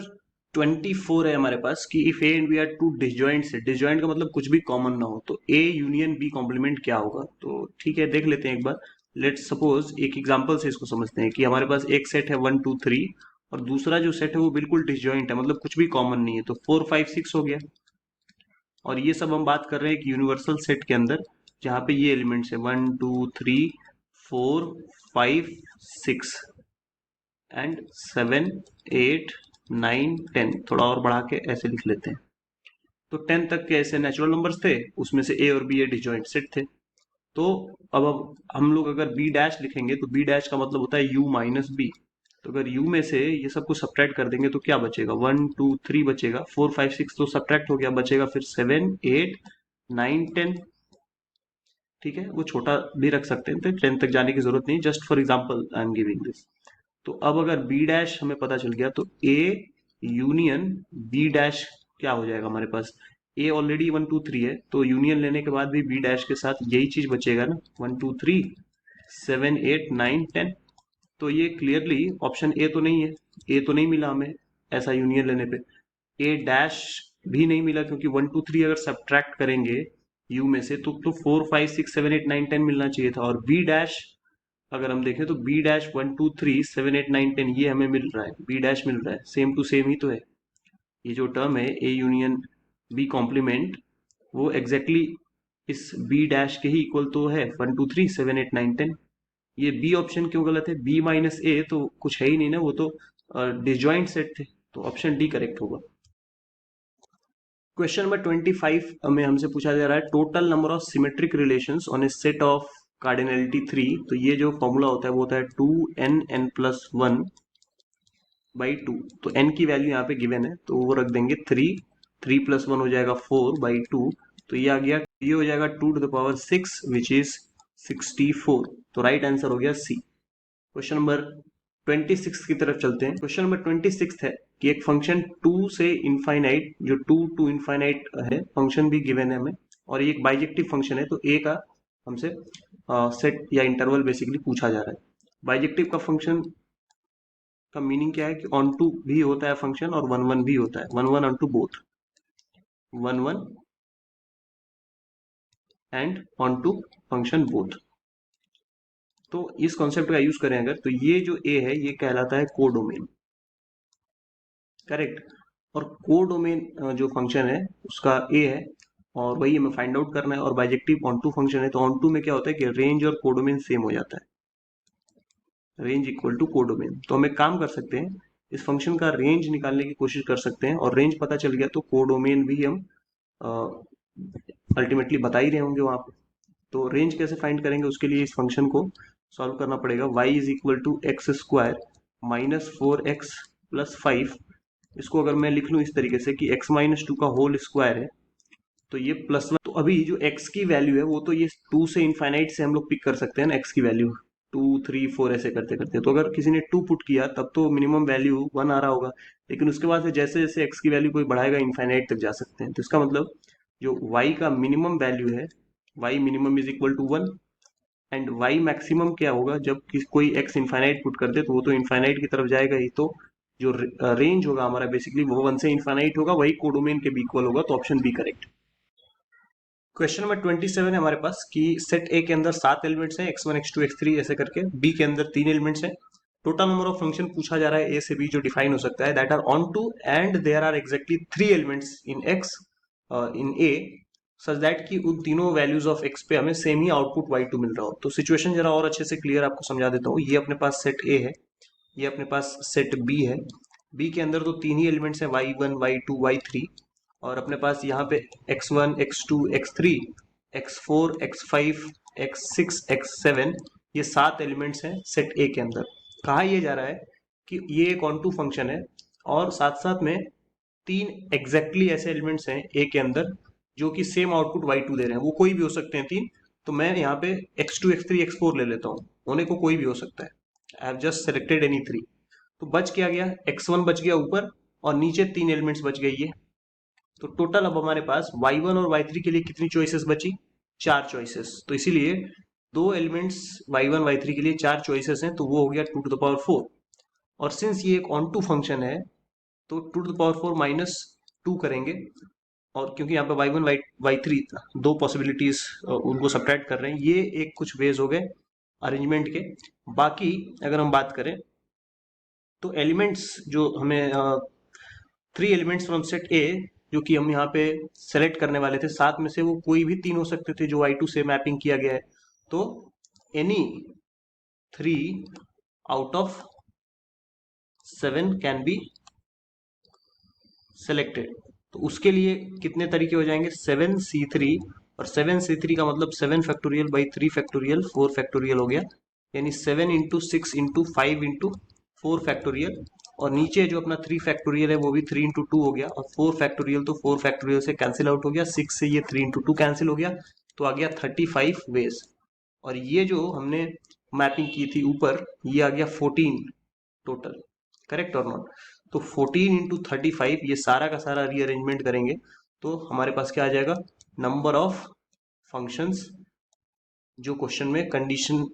24 है हमारे पास कि if A and B are two disjoint set, disjoint का मतलब कुछ भी कॉमन ना हो, तो ए यूनियन बी कॉम्प्लीमेंट क्या होगा। तो ठीक है, देख लेते हैं एक बार। लेट्स सपोज एक एग्जांपल से इसको समझते हैं कि हमारे पास एक सेट है 1 2 3 और दूसरा जो सेट है वो बिल्कुल डिसजॉइंट है, मतलब कुछ भी कॉमन नहीं है, तो 4 5 6 हो गया। और ये सब हम बात कर रहे हैं एक यूनिवर्सल सेट के अंदर, जहाँ पे ये एलिमेंट्स है 1 2 3 4 5 6 एंड 7 8 9 10, थोड़ा और बढ़ा के ऐसे लिख लेते हैं। तो 10 तक के ऐसे नेचुरल नंबर्स थे, उसमें से ए और बी ए डिसजॉइंट सेट थे। तो अब हम लोग अगर बी डैश लिखेंगे तो बी डैश का मतलब होता है यू माइनस बी। तो अगर यू में से ये सब कुछ सब्ट्रैक्ट कर देंगे तो क्या बचेगा, 1 2 3 बचेगा, 4 5 6 तो सब्ट्रैक्ट हो गया, बचेगा फिर 7 8 9 10। ठीक है, वो छोटा भी रख सकते हैं, तो 10 तक जाने की जरूरत नहीं, just for example I am giving this. तो अब अगर बी डैश हमें पता चल गया तो ए यूनियन बी डैश क्या हो जाएगा हमारे पास। ए ऑलरेडी 1 2 3 है, तो यूनियन लेने के बाद भी बी डैश के साथ यही चीज बचेगा ना, 1 2 3 7 8 9 10। तो ये क्लियरली ऑप्शन ए तो नहीं है, ए तो नहीं मिला हमें ऐसा यूनियन लेने पे। ए डैश भी नहीं मिला क्योंकि 1 2 3 अगर सब्ट्रैक्ट करेंगे यू में से तो 4 5 6 7 8 9 10 मिलना चाहिए था। और बी डैश अगर हम देखें तो बी डैश 1 2 3 7 8 9 10 ये हमें मिल रहा है, बी डैश मिल रहा है, सेम टू सेम ही तो है। ये जो टर्म है ए यूनियन बी कॉम्प्लीमेंट, वो एग्जैक्टली इस बी डैश के ही इक्वल तो है, 1 2 3 7 8 9 10। ये बी ऑप्शन क्यों गलत है, बी माइनस ए तो कुछ है ही नहीं ना, वो तो डिसजॉइंट सेट थे, तो ऑप्शन डी करेक्ट होगा। क्वेश्चन नंबर 25 में हमसे पूछा जा रहा है total number of symmetric relations on A set of cardinality 3। तो ये जो फॉर्मूला होता है वो होता है 2n n+1/2। तो n की वैल्यू यहाँ पे गिवन है तो वो रख देंगे 3, 3 + 1 हो जाएगा 4/2। तो ये आ गया, ये हो जाएगा 2⁶ विच इज 64। तो राइट आंसर हो गया सी। क्वेश्चन नंबर 26 की तरफ चलते हैं। क्वेश्चन नंबर 26 है कि एक फंक्शन 2 से इनफाइनाइट, जो 2 to इनफाइनाइट है फंक्शन भी गिवन है हमें, और ये एक बाइजेक्टिव फंक्शन है, तो ए का हमसे सेट या इंटरवल बेसिकली पूछा जा रहा है। बाइजेक्टिव का फंक्शन का मीनिंग क्या है कि ऑन टू भी होता है फंक्शन और 1 1 भी होता है, 1 1 on to both, 1 1 and on to function both. तो इस कॉन्सेप्ट का यूज करें अगर, तो ये जो ए है ये कहलाता है कोडोमेन, करेक्ट। और कोडोमेन जो फंक्शन है उसका ए है, और वही हमें फाइंड आउट करना है। और बाइजेक्टिव ऑन टू फंक्शन है, तो ऑन टू में क्या होता है कि रेंज और कोडोमेन सेम हो जाता है, रेंज इक्वल टू कोडोमेन। तो हम एक काम कर सकते हैं, इस फंक्शन का रेंज निकालने की कोशिश कर सकते हैं, और रेंज पता चल गया तो कोडोमेन भी हम अल्टीमेटली बता ही रहे होंगे वहां पे। तो रेंज कैसे फाइंड करेंगे, उसके लिए इस फंक्शन को सॉल्व करना पड़ेगा। y is equal to x² -4x+5। इसको अगर मैं लिख लूँ इस तरीके से कि x-2 का होल स्क्वायर है, तो ये +1। तो अभी जो x की वैल्यू है वो तो ये 2 से इनफाइनाइट से हम लोग पिक कर सकते हैं ना, x की वैल्यू 2 3 4 ऐसे करते करते। तो अगर किसी ने 2 पुट किया तब तो मिनिमम वैल्यू 1 आ रहा होगा, लेकिन उसके बाद से जैसे जैसे x की वैल्यू कोई बढ़ाएगा इनफाइनाइट तक जा सकते हैं। तो इसका मतलब जो y का मिनिमम वैल्यू है, y minimum is equal to 1, and y maximum क्या होगा, जब कोई x इनफाइनाइट पुट कर दे तो वो तो इनफाइनाइट की तरफ जाएगा ही, तो जो रेंज होगा हमारा बेसिकली वो 1 से इन्फाइनाइट होगा, वही कोडोमेन के भी इक्वल होगा, तो option B correct. Question number 27 है हमारे पास कि सेट ए के अंदर 7 एलिमेंट्स हैं, x1 x2 x3 ऐसे करके, बी के अंदर 3 एलिमेंट्स हैं, टोटल नंबर ऑफ फंक्शन पूछा जा रहा है ए से बी जो डिफाइन हो सकता है, that R on to and there are exactly 3 elements in x in A such that कि उन तीनों वैल्यूज ऑफ x पे हमें सेम ही आउटपुट y2 मिल रहा हो। तो सिचुएशन जरा और अच्छे से क्लियर आपको समझा देता हूँ। ये अपने पास सेट ए है, ये अपने पास सेट बी है, बी के अंदर तो 3 ही एलिमेंट्स हैं y1 y2 y3, और अपने पास यहाँ पे x1 x2 x3 x4 x5 x6 x7 ये 7 एलिमेंट्स हैं सेट ए के अंदर। कहा यह जा रहा है कि ये एक ऑन टू फंक्शन है और साथ साथ में 3 एग्जैक्टली ऐसे एलिमेंट्स हैं ए के अंदर जो कि सेम आउटपुट y2 दे रहे हैं। वो कोई भी हो सकते हैं 3, तो मैं यहाँ पे x2 x3 x4 ले लेता हूँ, होने को कोई भी हो सकता है। I have just selected any 3, तो बच क्या गया, x1 बच गया ऊपर और नीचे 3 एलिमेंट्स बच गई ये। तो टोटल अब हमारे पास y1 और y3 के लिए कितनी चॉइसेस बची, 4 चॉइसेस। तो इसीलिए दो एलिमेंट्स y1 y3 के लिए 4 चॉइसेस हैं, तो वो हो गया 2 टू द पावर 4। और सिंस ये एक ऑन टू फंक्शन है तो 2 टू द पावर 4 माइनस 2 करेंगे, और क्योंकि यहाँ पे y1 y3 दो पॉसिबिलिटीज उनको सब्ट्रैक्ट कर रहे हैं, ये एक कुछ वेज हो गए अरेंजमेंट के। बाकी अगर हम बात करें तो एलिमेंट्स जो हमें 3 एलिमेंट्स फ्रॉम सेट ए जो कि हम यहाँ पे सेलेक्ट करने वाले थे, 7 में से वो कोई भी 3 हो सकते थे जो y2 से मैपिंग किया गया है। तो any 3 out of 7 can be selected. तो उसके लिए कितने तरीके हो जाएंगे, 7c3, और 7c3 का मतलब 7 फैक्टोरियल बाई 3 फैक्टोरियल 4 फैक्टोरियल हो गया, यानी 7 इंटू 6 इंटू 5 इंटू 4 फैक्टोरियल, और नीचे जो अपना 3 फैक्टोरियल है वो भी 3 इंटू 2 हो गया, और 4 फैक्टोरियल तो 4 फैक्टोरियल से कैंसिल आउट हो गया, 6 से ये 3 इंटू 2 कैंसिल हो गया, तो आ गया 35 वेज। और ये जो हमने मैपिंग की थी ऊपर, ये आ गया 14 टोटल, करेक्ट और नॉट। तो 14 इंटू 35 ये सारा का सारा रीअरेंजमेंट करेंगे तो हमारे पास क्या आ जाएगा, नंबर ऑफ फंक्शंस जो क्वेश्चन में कंडीशन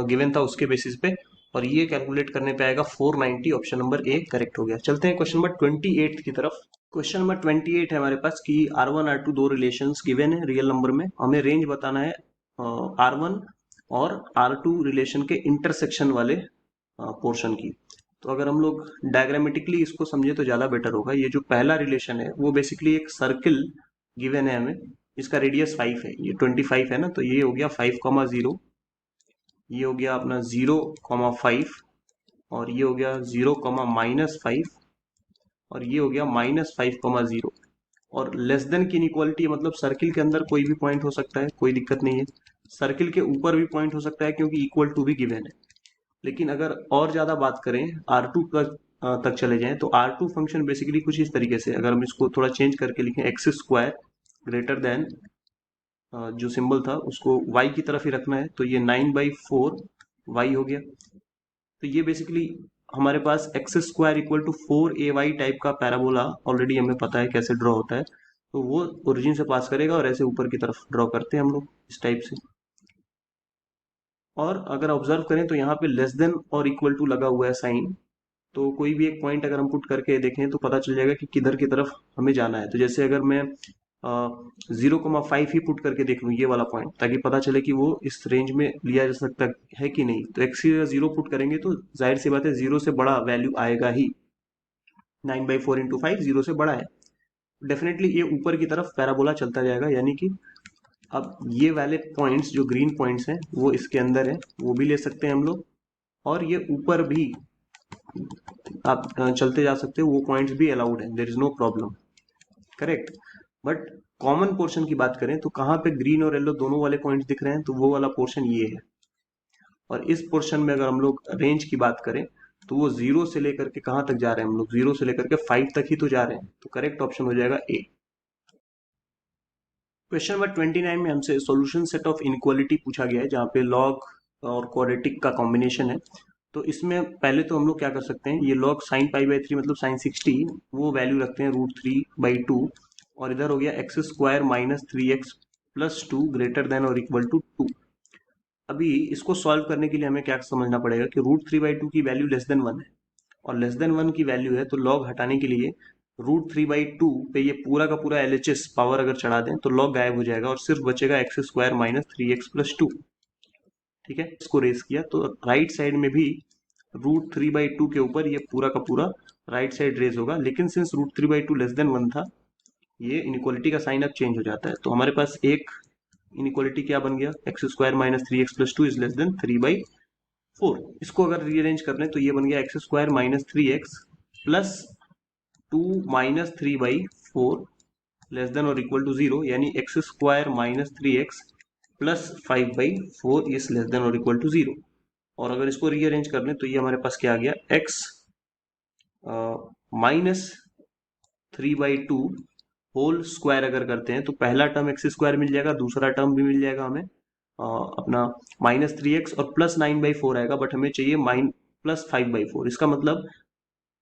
गिवन था उसके बेसिस पे, और ये कैलकुलेट करने पे आएगा 490। ऑप्शन नंबर ए करेक्ट हो गया। चलते हैं क्वेश्चन नंबर 28 की तरफ। क्वेश्चन नंबर 28 है हमारे पास कि R1 R2 दो रिलेशंस गिवन है रियल नंबर में, हमें रेंज बताना है R1 और R2 रिलेशन के इंटरसेक्शन वाले पोर्शन की। तो अगर हम लोग डायग्रामेटिकली इसको समझे तो ज़्यादा बेटर होगा। ये जो पहला रिलेशन है वो बेसिकली एक सर्किल गिवन है हमें, इसका रेडियस 5 है, ये 25 है ना, तो ये हो गया 5,0, ये हो गया अपना 0,5, और ये हो गया 0,-5, और ये हो गया -5,0। और लेस देन की इनइक्वालिटी मतलब सर्किल के अंदर कोई भी पॉइंट हो सकता है, कोई दिक्कत नहीं है, सर्किल के ऊपर भी पॉइंट हो सकता है क्योंकि इक्वल टू भी गिवन है। लेकिन अगर और ज़्यादा बात करें R2 तक चले जाएं तो R2 फंक्शन बेसिकली कुछ इस तरीके से, अगर हम इसको थोड़ा चेंज करके लिखें, x² ग्रेटर देन जो सिंबल था उसको y की तरफ ही रखना है, तो ये 9/4 y हो गया। तो ये बेसिकली हमारे पास x² equal to 4ay type का पैराबोला ऑलरेडी हमें पता है कैसे ड्रॉ होता है, तो वो ओरिजिन से पास करेगा और ऐसे ऊपर की तरफ ड्रॉ करते हैं हम लोग इस टाइप से। और अगर ऑब्जर्व करें तो यहाँ पे लेस देन और इक्वल टू लगा हुआ है साइन, तो कोई भी एक पॉइंट अगर हम पुट करके देखें तो पता चल जाएगा कि किधर की तरफ हमें जाना है। तो जैसे अगर मैं 0,5 ही पुट करके देख लूँ ये वाला पॉइंट, ताकि पता चले कि वो इस रेंज में लिया जा सकता है कि नहीं, तो x की जगह 0 पुट करेंगे तो जाहिर सी बात है 0 से बड़ा वैल्यू आएगा ही, 9/4 इंटू 5 0 से बड़ा है, डेफिनेटली ये ऊपर की तरफ पैराबोला चलता जाएगा। यानी कि अब ये वाले पॉइंट्स जो ग्रीन पॉइंट्स हैं वो इसके अंदर है, वो भी ले सकते हैं हम लोग, और ये ऊपर भी आप चलते जा सकते हो, वो पॉइंट्स भी अलाउड है, there is no problem, correct. But common portion की बात करें तो कहाँ पे ग्रीन और येलो दोनों वाले पॉइंट्स दिख रहे हैं, तो वो वाला पोर्शन ये है। और इस पोर्शन में अगर हम लोग रेंज की बात करें तो वो 0 से लेकर के कहाँ तक जा रहे हैं, हम लोग 0 से लेकर के 5 तक ही तो जा रहे हैं, तो करेक्ट ऑप्शन हो जाएगा ए। क्वेश्चन नंबर 29 में हमसे सॉल्यूशन सेट ऑफ इनक्वालिटी पूछा गया है, जहाँ पे लॉग और क्वाड्रेटिक का कॉम्बिनेशन है। तो इसमें पहले तो हम लोग क्या कर सकते हैं, ये log sin π/3 मतलब sin 60 वो वैल्यू रखते हैं √3/2, और इधर हो गया x² - 3x + 2 ग्रेटर देन और इक्वल टू 2। अभी इसको सॉल्व करने के लिए हमें क्या समझना पड़ेगा कि √3/2 की वैल्यू लेस देन 1 है, और लेस देन 1 की वैल्यू है, तो लॉग हटाने के लिए √3/2 पे ये पूरा का पूरा LHS पावर अगर चढ़ा दें तो लॉग गायब हो जाएगा और सिर्फ बचेगा x² माइनस 3x+2। ठीक है, इसको रेस किया तो राइट साइड में भी √3/2 के ऊपर ये पूरा का पूरा राइट साइड रेज होगा, लेकिन सिंस √3/2 लेस देन 1 था, ये इनइक्वालिटी का साइन अब चेंज हो जाता है। तो हमारे पास एक इनइक्वालिटी क्या बन गया, x² minus 3x+2 is less then 3/4। इसको अगर रीअरेंज कर लें तो ये बन गया x² minus 3x plus 2 minus 3/4 less than और इक्वल टू 0, यानी x² minus 3x plus 5/4 is less than और इक्वल टू 0। और अगर इसको रीअरेंज कर लें तो ये हमारे पास क्या आ गया, x माइनस 3/2 होल स्क्वायर अगर करते हैं तो पहला टर्म x² मिल जाएगा, दूसरा टर्म भी मिल जाएगा हमें अपना माइनस 3x और प्लस 9/4 आएगा, बट हमें चाहिए प्लस 5/4। इसका मतलब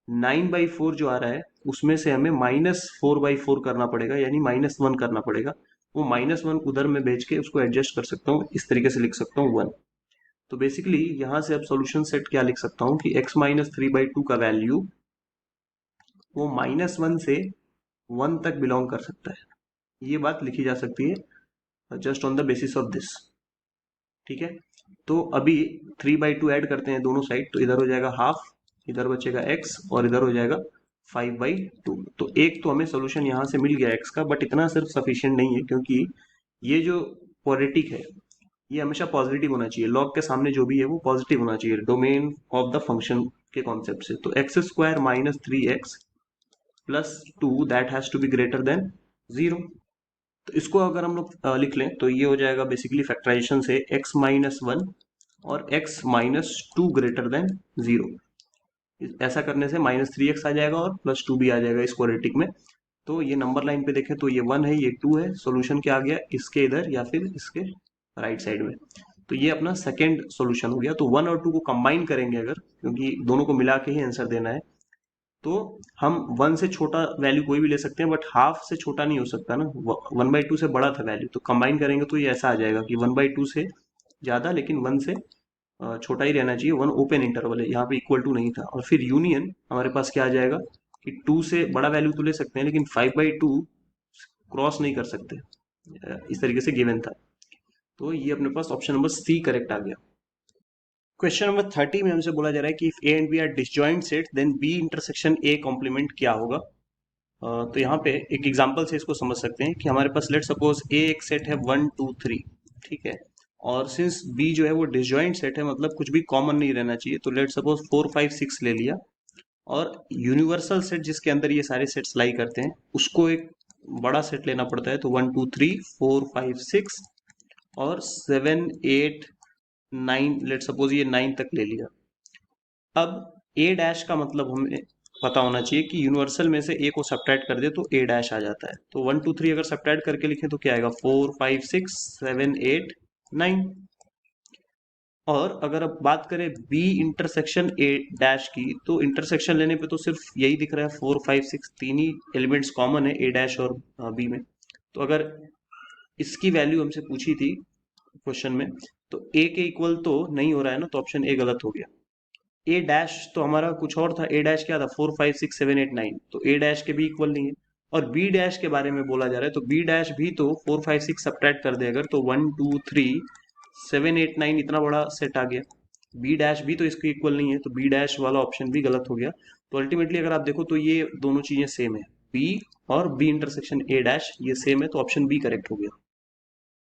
9/4 जो आ रहा है उसमें से हमें -4/4 करना पड़ेगा, यानी -1 करना पड़ेगा। वो -1 उधर में भेज के उसको एडजस्ट कर सकता हूँ, इस तरीके से लिख सकता हूँ 1। तो बेसिकली यहाँ से अब सॉल्यूशन सेट क्या लिख सकता हूँ कि x माइनस 3/2 का वैल्यू वो -1 से 1 तक बिलोंग कर सकता है। ये बात लिखी जा सकती है just on the basis of this. ठीक है, तो अभी 3/2 ऐड करते हैं दोनों साइड, तो इधर हो जाएगा हाफ, इधर बचेगा x और इधर हो जाएगा 5/2। तो एक तो हमें सोल्यूशन यहाँ से मिल गया x का, बट इतना सिर्फ सफिशिएंट नहीं है, क्योंकि ये जो क्वाड्रेटिक है ये हमेशा पॉजिटिव होना चाहिए, लॉग के सामने जो भी है वो पॉजिटिव होना चाहिए डोमेन ऑफ द फंक्शन के कॉन्सेप्ट से। तो x² minus 3x plus 2 that has to be greater than 0। तो इसको अगर हम लोग लिख लें तो ये हो जाएगा बेसिकली फैक्टराइजेशन से x माइनस 1 और x माइनस 2 ग्रेटर देन 0। ऐसा करने से -3x आ जाएगा और +2 भी आ जाएगा इस क्वाड्रेटिक में। तो ये नंबर लाइन पे देखें तो ये 1 है, ये 2 है, सॉल्यूशन क्या आ गया, इसके इधर या फिर इसके राइट साइड में। तो ये अपना सेकेंड सॉल्यूशन हो गया। तो 1 और 2 को कंबाइन करेंगे अगर, क्योंकि दोनों को मिला के ही आंसर देना है, तो हम 1 से छोटा वैल्यू कोई भी ले सकते हैं, बट हाफ से छोटा नहीं हो सकता ना, 1/2 से बड़ा था वैल्यू, तो कंबाइन करेंगे तो ये ऐसा आ जाएगा कि 1/2 से ज्यादा लेकिन 1 से छोटा ही रहना चाहिए। 1 ओपन इंटरवल है, यहाँ पे इक्वल टू नहीं था। और फिर यूनियन हमारे पास क्या आ जाएगा कि 2 से बड़ा वैल्यू तो ले सकते हैं, लेकिन 5/2 क्रॉस नहीं कर सकते, इस तरीके से गिवन था। तो ये अपने पास ऑप्शन नंबर सी करेक्ट आ गया। क्वेश्चन नंबर 30 में हमसे बोला जा रहा है कि if A and B are disjoint set then B intersection A complement क्या होगा। तो यहाँ पे एक एग्जांपल से इसको समझ सकते हैं कि हमारे पास लेट सपोज ए एक सेट है 1 2 3, ठीक है, और सिंस बी जो है वो डिसजॉइंट सेट है, मतलब कुछ भी कॉमन नहीं रहना चाहिए, तो लेट सपोज 4 5 6 ले लिया। और यूनिवर्सल सेट जिसके अंदर ये सारे सेट्स लाई करते हैं उसको एक बड़ा सेट लेना पड़ता है, तो 1 2 3 4 5 6 और 7 8 9, लेट सपोज ये 9 तक ले लिया। अब ए डैश का मतलब हमें पता होना चाहिए कि यूनिवर्सल में से ए को सब्ट्रैक्ट कर दे तो ए डैश आ जाता है। तो 1 2 3 अगर सब्ट्रैक्ट करके लिखें तो क्या आएगा, 4 5 6 7 8 9। और अगर अब बात करें बी इंटरसेक्शन ए डैश की, तो इंटरसेक्शन लेने पे तो सिर्फ यही दिख रहा है 4 5 6, तीन ही एलिमेंट्स कॉमन है ए डैश और बी में। तो अगर इसकी वैल्यू हमसे पूछी थी क्वेश्चन में, तो ए के इक्वल तो नहीं हो रहा है ना, तो ऑप्शन ए गलत हो गया। ए डैश तो हमारा कुछ और था, ए डैश क्या था 4 5 6 7 8 9, तो ए डैश के भी इक्वल नहीं है। और बी डैश के बारे में बोला जा रहा है, तो बी डैश भी तो 4 5 6 सब्ट्रैक्ट कर दे अगर, तो 1 2 3 7 8 9 इतना बड़ा सेट आ गया। बी डैश भी तो इसके इक्वल नहीं है, तो बी डैश वाला ऑप्शन भी गलत हो गया। तो अल्टीमेटली अगर आप देखो तो ये दोनों चीजें सेम है, बी और बी इंटरसेक्शन ए डैश ये सेम है, तो ऑप्शन बी करेक्ट हो गया।